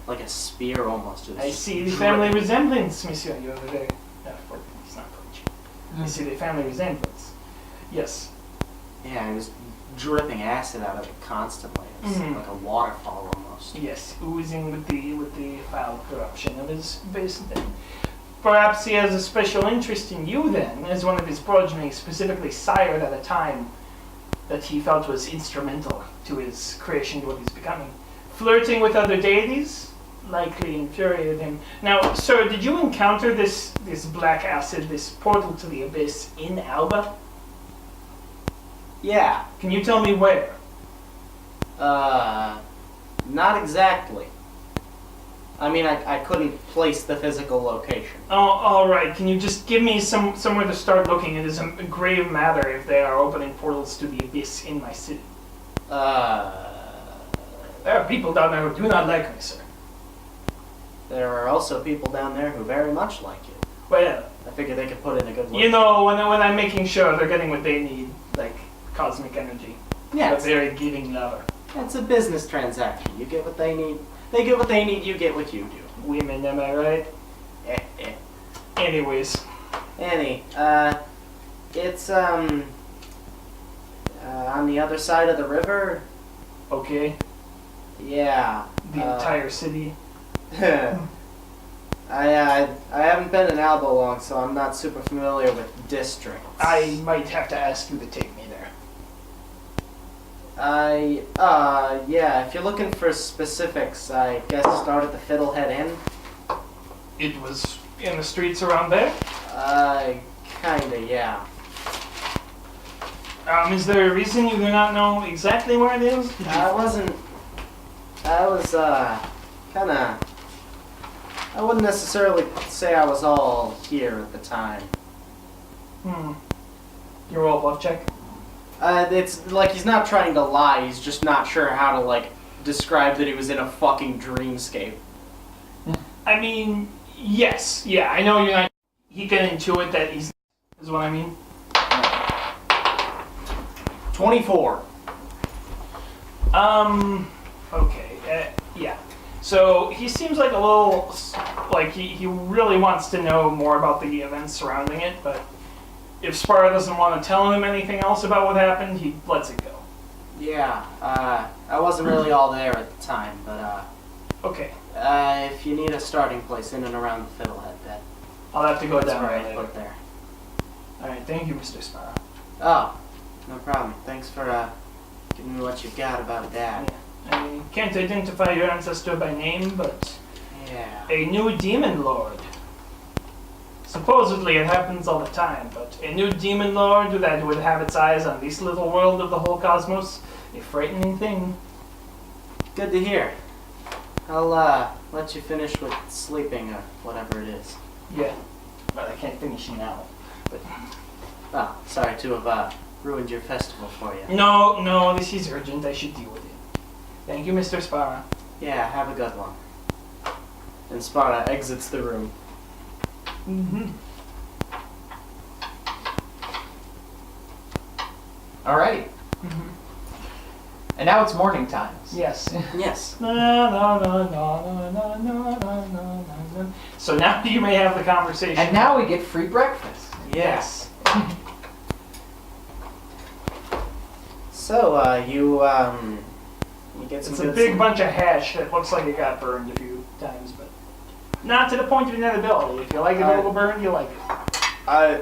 like a spear almost. I see the family resemblance, monsieur. You have a very... No, it's not French. I see the family resemblance. Yes. Yeah, he was dripping acid out of it constantly. It's like a waterfall almost. Yes, oozing with the foul corruption of his base. Perhaps he has a special interest in you then, as one of his progeny, specifically sired at a time that he felt was instrumental to his creation, to what he's becoming. Flirting with other deities likely infuriated him. Now, sir, did you encounter this black acid, this portal to the abyss in Alba? Yeah. Can you tell me where? Not exactly. I mean, I couldn't place the physical location. Oh, all right. Can you just give me somewhere to start looking? It is a grave matter if they are opening portals to the abyss in my city. There are people down there who do not like me, sir. There are also people down there who very much like you. Well, I figure they could put in a good word. you know, when I'm making sure they're getting what they need, like cosmic energy. Yeah, A very giving lover. it's a business transaction. You get what they need. They get what they need. You get what you do. Women, am I right? Anyways. It's on the other side of the river. Okay. Yeah. The entire city. I haven't been in Alba long, so I'm not super familiar with districts. I might have to ask you to take me there. Yeah, if you're looking for specifics, I guess start at the Fiddlehead Inn. It was in the streets around there? Kinda, yeah. Is there a reason you do not know exactly where it is? I wouldn't necessarily say I was all here at the time. Your roll bluff check? It's like he's not trying to lie, he's just not sure how to, like, describe that he was in a fucking dreamscape. I mean, yes. Yeah, I know you're not... He can intuit that he's... is what I mean. 24. Okay, yeah. So, he seems like a little... like, he really wants to know more about the events surrounding it, but... if Spara doesn't want to tell him anything else about what happened, he lets it go. Yeah, I wasn't really all there at the time, but, Okay. if you need a starting place in and around the Fiddlehead, then I'll have to go that's down where there I later. put there. Alright, thank you, Mr. Spara. Oh, no problem. Thanks for, giving me what you've got about Dad. I can't identify your ancestor by name, but... Yeah. a new demon lord. Supposedly it happens all the time, but a new demon lord that would have its eyes on this little world of the whole cosmos, a frightening thing. Good to hear. I'll, let you finish with sleeping or whatever it is. Yeah, but I can't finish now. But Oh, sorry to have, ruined your festival for you. no, this is urgent. I should deal with it. Thank you, Mr. Spara. Yeah, have a good one. And Spara exits the room. Alrighty. And now it's morning times. Yes. Yes. Na, na, na, na, na, na, na, na, na. So now you may have the conversation. And now we get free breakfast. Yes. So, you get some It's a good big sleep? bunch of hash that looks like it got burned a few times, but not to the point of inedibility. If you like it a little burned, you like it. I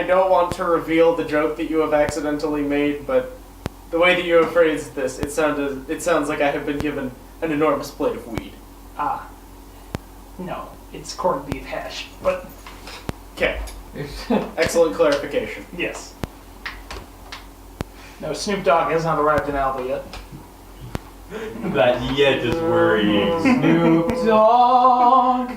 don't want to reveal the joke that you have accidentally made, but the way that you have phrased this, it sounds like I have been given an enormous plate of weed. Ah. No, it's corned beef hash, but Okay. Excellent clarification. yes. No, Snoop Dogg has not arrived in Alba yet. That yet is worrying. Snoop Dogg.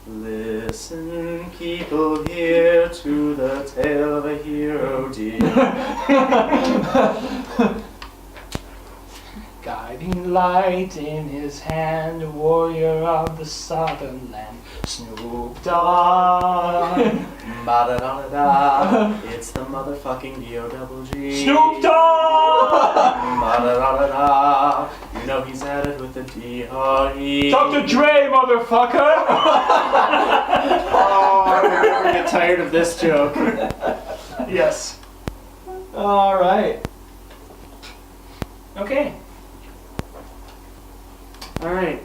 Listen, people, here to the tale of a hero dear. Guide Shining light in his hand, warrior of the southern land, Snoop Dogg. Ma-da-da-da-da. It's the motherfucking D-O-double-G. Snoop Dogg! Ma-da-da-da-da. You know he's at it with the D-O-E. Dr. Dre, motherfucker! Oh, I'll never get tired of this joke. Yes. All right. Okay. Alright.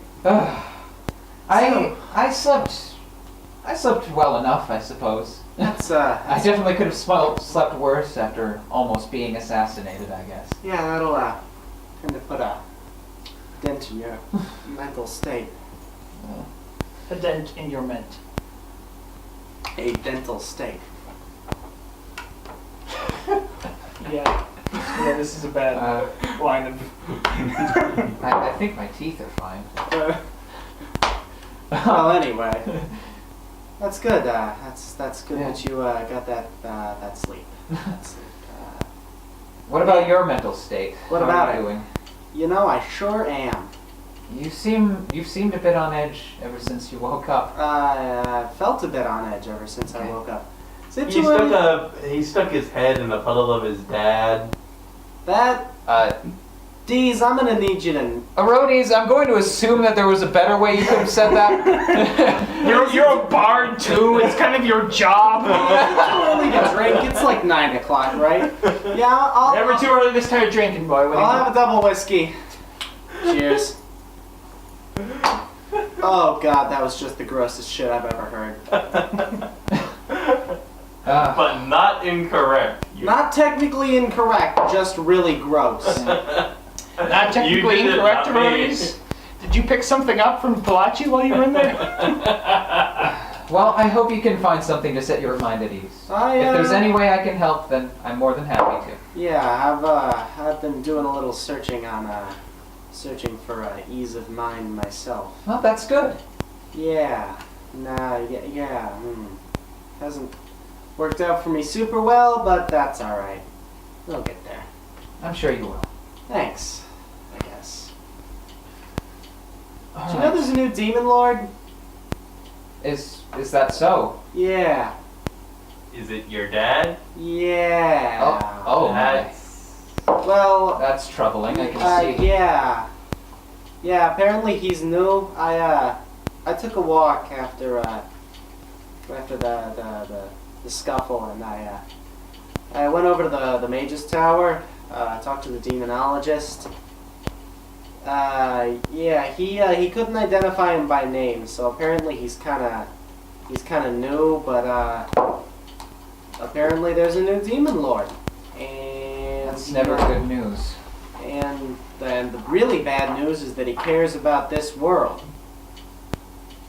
I slept well enough, I suppose. That's, I definitely could have slept worse after almost being assassinated, I guess. yeah, that'll, kind of put a dent in your mental state. A dent in your ment. A dental state. Yeah. Yeah, this is a bad line of... I think my teeth are fine. Well, anyway. That's good, that's good Yeah. that you, got that sleep. That sleep. What about your mental state? What How about are you it? doing? You know, I sure am. You've seemed a bit on edge ever since you woke up. I felt a bit on edge ever since I Okay. woke up. Is it He too early? he stuck his head in the puddle of his dad. That, Deez, I'm gonna need you to... Arodes, I'm going to assume that there was a better way you could have said that. You're a bard too, it's kind of your job. Too early to drink. It's like 9 o'clock, right? Yeah, I'll... Never too early to start drinking, boy. What do you I'll have a double whiskey. Cheers. Oh god, that was just the grossest shit I've ever heard. But not incorrect. Not technically incorrect, just really gross. Not technically You did it, incorrect, not me. Arodes. Did you pick something up from Palachi while you were in there? Well, I hope you can find something to set your mind at ease. If there's any way I can help, then I'm more than happy to. Yeah, I've been doing a little searching on searching for ease of mind myself. Well, that's good. Yeah. Hasn't worked out for me super well, but that's alright. We'll get there. I'm sure you will. Thanks, I guess. All Do you know right. there's a new demon lord? Is that so? Yeah. Is it your dad? Yeah. Oh my. That's... Well, That's troubling. I can see. yeah. Yeah, apparently he's new. I took a walk after the scuffle, and I went over to the mage's tower. Talked to the demonologist. Yeah, he couldn't identify him by name, so apparently he's kind of new, but apparently there's a new demon lord, and That's never good news. And the really bad news is that he cares about this world,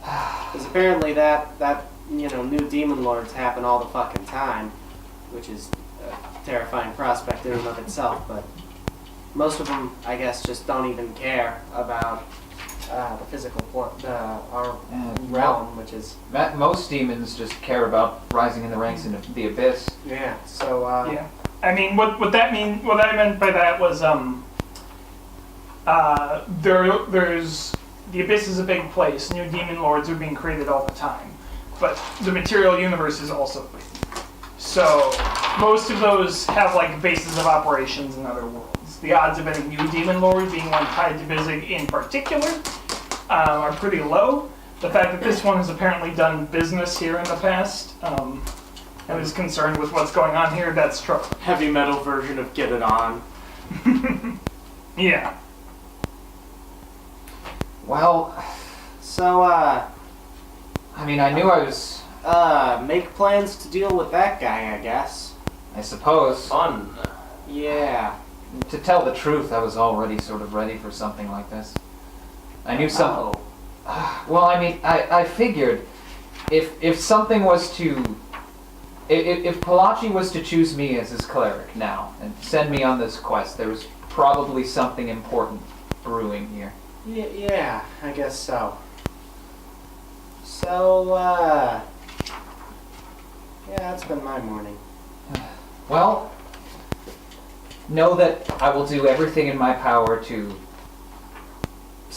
because apparently that new demon lords happen all the fucking time, which is a terrifying prospect in and of itself, but most of them, I guess, just don't even care about the physical our realm, which is Most demons just care about rising in the ranks in the abyss. yeah. So Yeah. I mean, what I meant by that was, there's, the Abyss is a big place, new demon lords are being created all the time, but the material universe is also big. So, most of those have, like, bases of operations in other worlds. The odds of any new demon lord being one tied to Bizig in particular are pretty low. The fact that this one has apparently done business here in the past, and is concerned with what's going on here, that's trouble. heavy metal version of Get It On. Yeah. Well, So I mean, I knew I was. make plans to deal with that guy, I guess. I suppose. Fun. Yeah. To tell the truth, I was already sort of ready for something like this. I knew some. Oh. Well, I mean, I figured if something was to. If Palachi was to choose me as his cleric now and send me on this quest, there was probably something important brewing here. Yeah, I guess so. So, yeah, that's been my morning. Well, know that I will do everything in my power to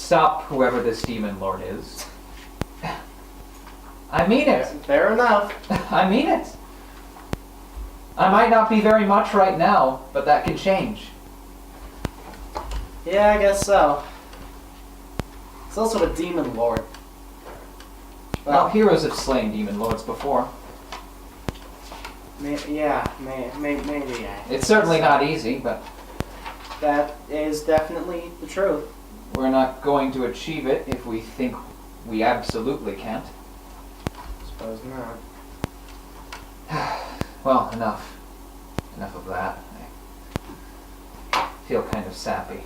stop whoever this demon lord is. I mean it. Fair enough. I mean it. I might not be very much right now, but that could change. Yeah, I guess so. It's also a demon lord. Well, heroes have slain demon lords before. Maybe. Yeah. It's certainly not easy, but That is definitely the truth. we're not going to achieve it if we think we absolutely can't. Suppose not. Well, enough. Enough of that. I feel kind of sappy.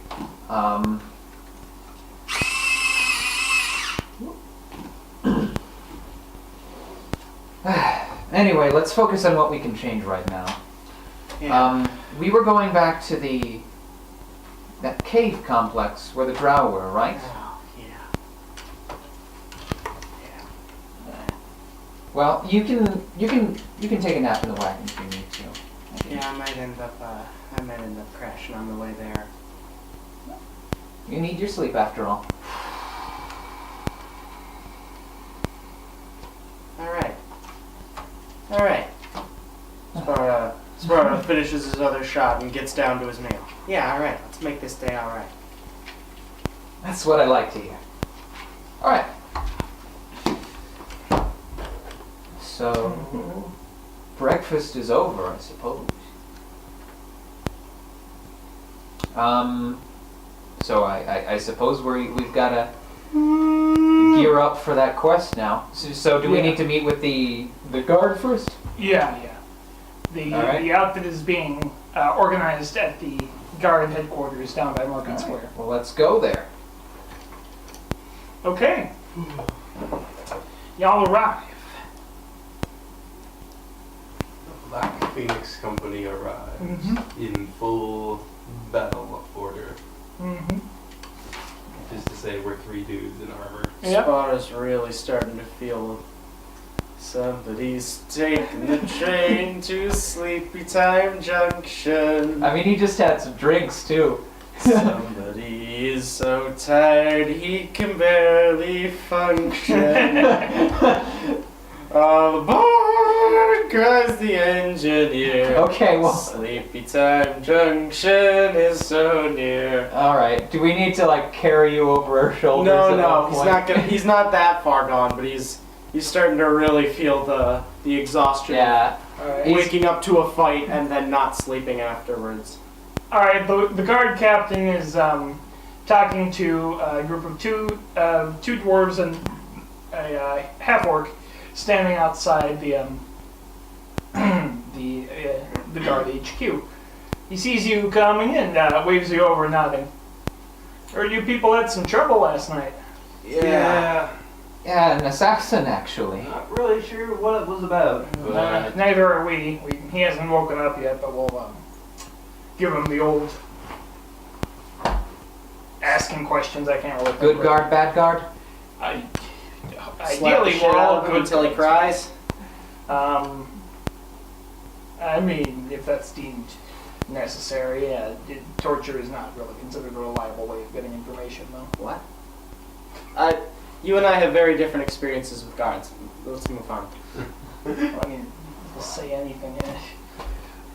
Anyway, let's focus on what we can change right now. Yeah. We were going back to that cave complex where the drow were, right? Oh, yeah. Well, you can take a nap in the wagon if you need to. Yeah, I might end up crashing on the way there. You need your sleep after all. All right. Spara finishes his other shot and gets down to his meal. Yeah, all right. Let's make this day all right. That's what I like to hear. All right. So, breakfast is over, I suppose. So I suppose we've got to gear up for that quest now. So do we need to meet with the guard first? Yeah. The outfit is being organized at the guard headquarters down by Market All Square. right. Well, let's go there. Okay. Y'all arrive. The Black Phoenix Company arrives Mm-hmm. in full battle order. Mm-hmm. Which is to say, we're three dudes in armor. Yep. Spara's really starting to feel somebody's taking the train to Sleepy Time Junction. I mean, he just had some drinks too. Somebody is so tired he can barely function. All aboard, cries the engineer. Okay, well. Sleepy Time Junction is so near. All right. Do we need to carry you over our shoulders? No, at one he's point? not gonna. He's not that far gone, but he's starting to really feel the exhaustion. Yeah. All right. Of waking up to a fight and then not sleeping afterwards. All right. The guard captain is talking to a group of two dwarves and a half orc standing outside the guard HQ. He sees you coming in, waves you over, nodding. Heard you people had some trouble last night. Yeah. Yeah, an assassin actually. Not really sure what it was about. But Neither are we. He hasn't woken up yet, but we'll give him the old asking questions. I can't really. Good guard, bad guard. Ideally, we're all good until he cries. I mean, if that's deemed necessary, torture is not really considered a reliable way of getting information, though. What? You and I have very different experiences with guards. Let's move on. I mean, we'll say anything.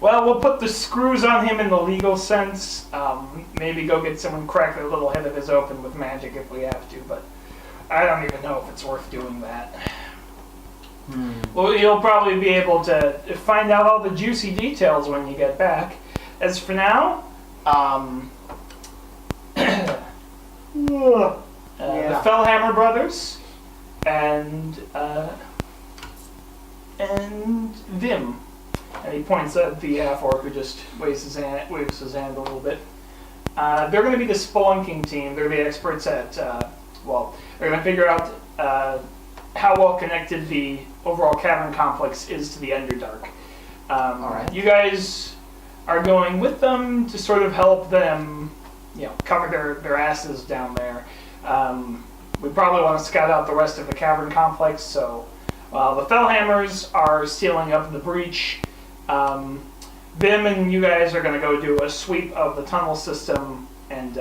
Well, we'll put the screws on him in the legal sense. Maybe go get someone crack the little head of his open with magic if we have to, but I don't even know if it's worth doing that. Well, you'll probably be able to find out all the juicy details when you get back. As for now, the Fellhammer brothers and Vim, and he points at the half-orc who just waves his hand a little bit. They're going to be the spelunking team. They're going to be experts at, they're going to figure out how well connected the overall cavern complex is to the Underdark. Alright. You guys are going with them to sort of help them, cover their asses down there. We probably want to scout out the rest of the cavern complex, so while the Fellhammers are sealing up the breach, Bim and you guys are going to go do a sweep of the tunnel system and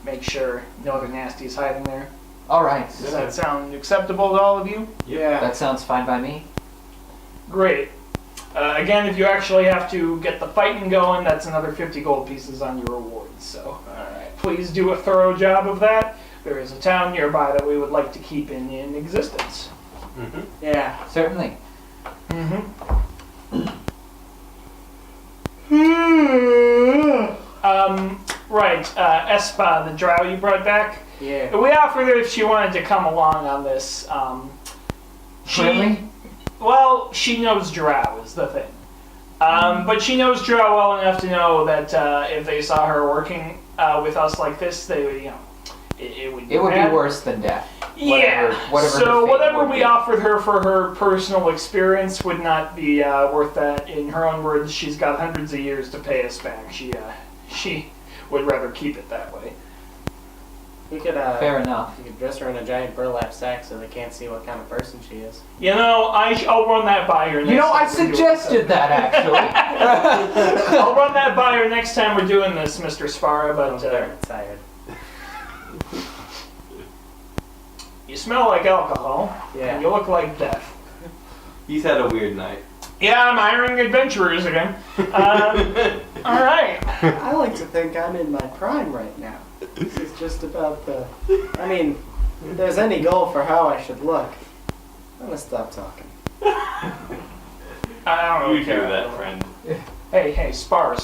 make sure no other nasty is hiding there. All right. Does that sound acceptable to all of you? Yeah. That sounds fine by me. Great. Again, if you actually have to get the fighting going, that's another 50 gold pieces on your rewards. So, please do a thorough job of that. There is a town nearby that we would like to keep in existence. Mm-hmm. Yeah. Certainly. Right, Espa, the drow you brought back. Yeah. We offered her if she wanted to come along on this. Really? Well, she knows drow is the thing. But she knows drow well enough to know that if they saw her working with us like this, they would, it would It would be bad. worse than death. Yeah. Whatever her So fate whatever would we be. offered her for her personal experience would not be worth that. In her own words, she's got hundreds of years to pay us back. She would rather keep it that way. You could Fair enough. You could dress her in a giant burlap sack so they can't see what kind of person she is. I'll run that by her. Next You know, I time we're doing suggested this. that actually. I'll run that by her next time we're doing this, Mr. Spara. I'm But very tired. you smell like alcohol. Yeah. And you look like death. He's had a weird night. Yeah, I'm hiring adventurers again. All right. I like to think I'm in my prime right now. This is just about I mean, if there's any goal for how I should look, I'm gonna stop talking. I don't really You do care. that, friend. Hey, spar.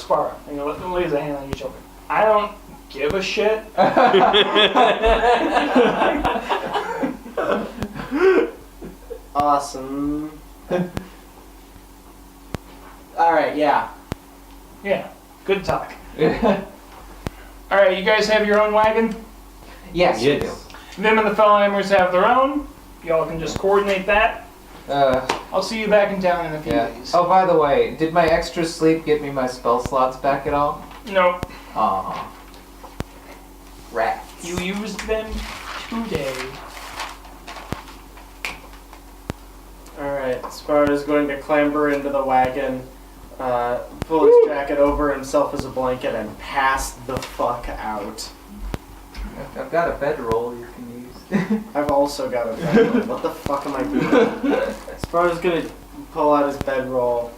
And you lays a hand on your shoulder. I don't give a shit. Awesome. Alright, yeah. Yeah, good talk. All right, you guys have your own wagon? Yes, you do. Yes. Them and the Fellhammers have their own. Y'all can just coordinate that. I'll see you back in town in a few Yeah. days. Oh, by the way, did my extra sleep get me my spell slots back at all? No, Aw. Rats. you used them today. Alright, Sparta's going to clamber into the wagon, pull his jacket over himself as a blanket, and pass the fuck out. I've got a bedroll you can use. I've also got a bedroll. What the fuck am I doing? Sparta's gonna pull out his bedroll,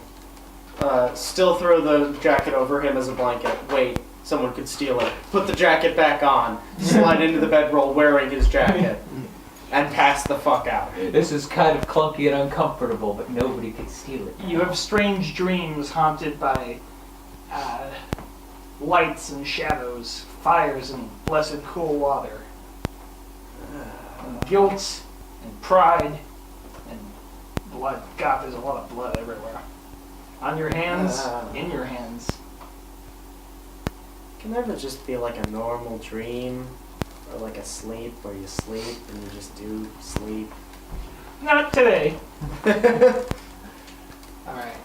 still throw the jacket over him as a blanket. Wait, someone could steal it. Put the jacket back on, slide into the bedroll wearing his jacket, and pass the fuck out. This is kind of clunky and uncomfortable, but nobody can steal it. You have strange dreams haunted by lights and shadows, fires and blessed cool water, and guilt and pride and blood. God, there's a lot of blood everywhere. On your hands, in your hands. Can there ever just be like a normal dream? Or like a sleep where you sleep and you just do sleep? Not today. Alright.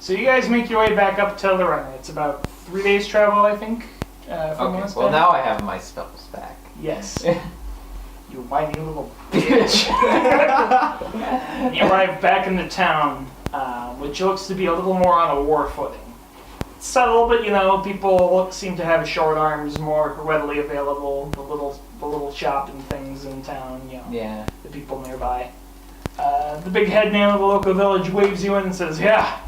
So you guys make your way back up to the run. It's about 3 days travel, I think. From Okay, last well time. now I have my spells back. Yes. You whiny little bitch. You arrive back in the town, which looks to be a little more on a war footing. It's subtle, but people seem to have short arms more readily available. The little shop and things in town, Yeah. the people nearby. The big head man of the local village waves you in and says, "Yeah,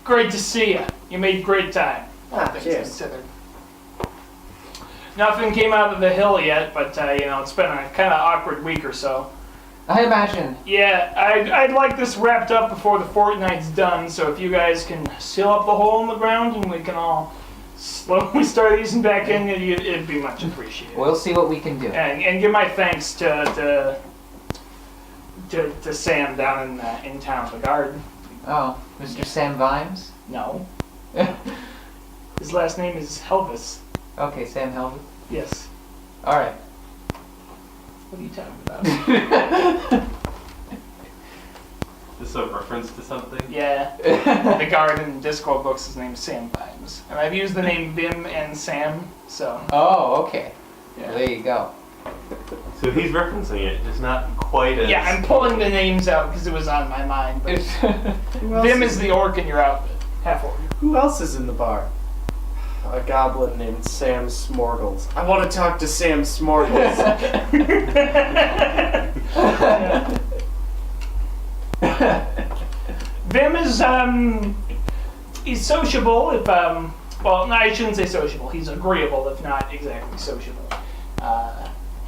great to see you. You made great time." Things Cheers. considered. Nothing came out of the hill yet, but it's been a kind of awkward week or so. I imagine. Yeah, I'd like this wrapped up before the fortnight's done, so if you guys can seal up the hole in the ground and we can all slowly start easing back in, it'd be much appreciated. We'll see what we can do. And give my thanks to Sam down in town, the guard. Oh, Mr. Sam Vimes? No. His last name is Helvis. Okay, Sam Helmet. Yes. Alright. What are you talking about? Is this a reference to something? Yeah. The guard in Discord books, his name's Sam Vimes. And I've used the name Vim and Sam, so Oh, okay. yeah. There you go. So he's referencing it, just not quite as... Yeah, I'm pulling the names out because it was on my mind. But Who else Vim is the orc in your outfit. Half orc. Who else is in the bar? a goblin named Sam Smorgles. I want to talk to Sam Smorgles. Vim is he's sociable if well, no, I shouldn't say sociable. He's agreeable if not exactly sociable.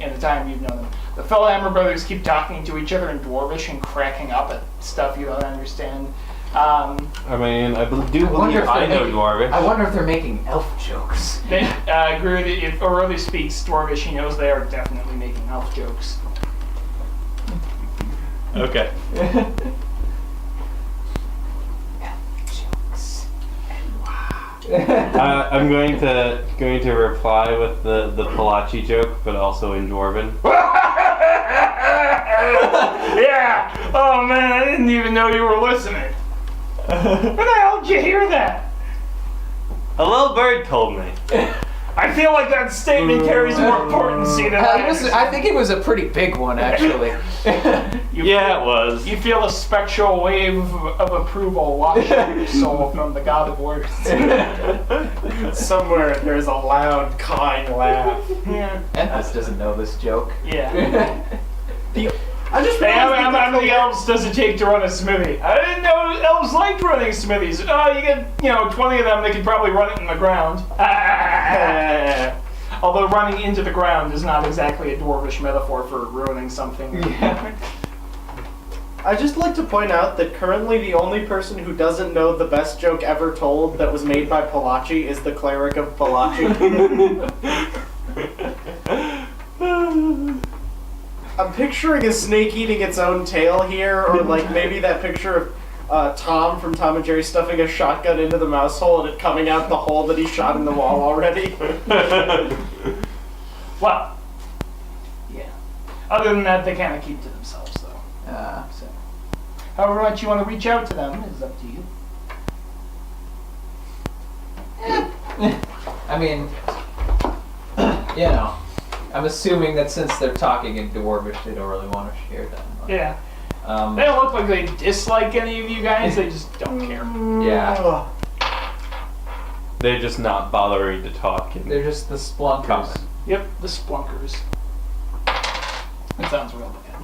In the time you've known them, the Fellhammer brothers keep talking to each other in Dwarvish and cracking up at stuff you don't understand. I mean, I do believe I know Dwarvish. I wonder if they're making elf jokes. They agree with it. If O'Reilly speaks Dwarvish, he knows they are definitely making elf jokes. Okay. I'm going to reply with the Palachi joke, but also in Dwarven. Yeah! Oh man, I didn't even know you were listening. Where the hell did you hear that? A little bird told me. I feel like that statement carries more potency than I think it was a pretty big one, actually. Yeah, it was. You feel a spectral wave of approval wash through your soul from the god of words. Somewhere there's a loud, cawing laugh. Yeah. Enthus doesn't know this joke. Yeah. I just Hey, how realized many elves does it take to run a smithy? I didn't know elves liked running smithies. Oh, you get, 20 of them, they could probably run it in the ground. Although running into the ground is not exactly a dwarvish metaphor for ruining something. Yeah. I just like to point out that currently the only person who doesn't know the best joke ever told that was made by Palachi is the cleric of Palachi. I'm picturing a snake eating its own tail here, or like maybe that picture of Tom from Tom and Jerry stuffing a shotgun into the mouse hole and it coming out the hole that he shot in the wall already. Well, yeah. Other than that, they kind of keep to themselves, though. So, however much you want to reach out to them is up to you. I mean, I'm assuming that since they're talking in Dwarvish, they don't really want to share that much. Yeah. They don't look like they dislike any of you guys. They just don't care. Yeah. They're just not bothering to talk. They're just the splunkers. Comment. Yep, the splunkers. That sounds real bad.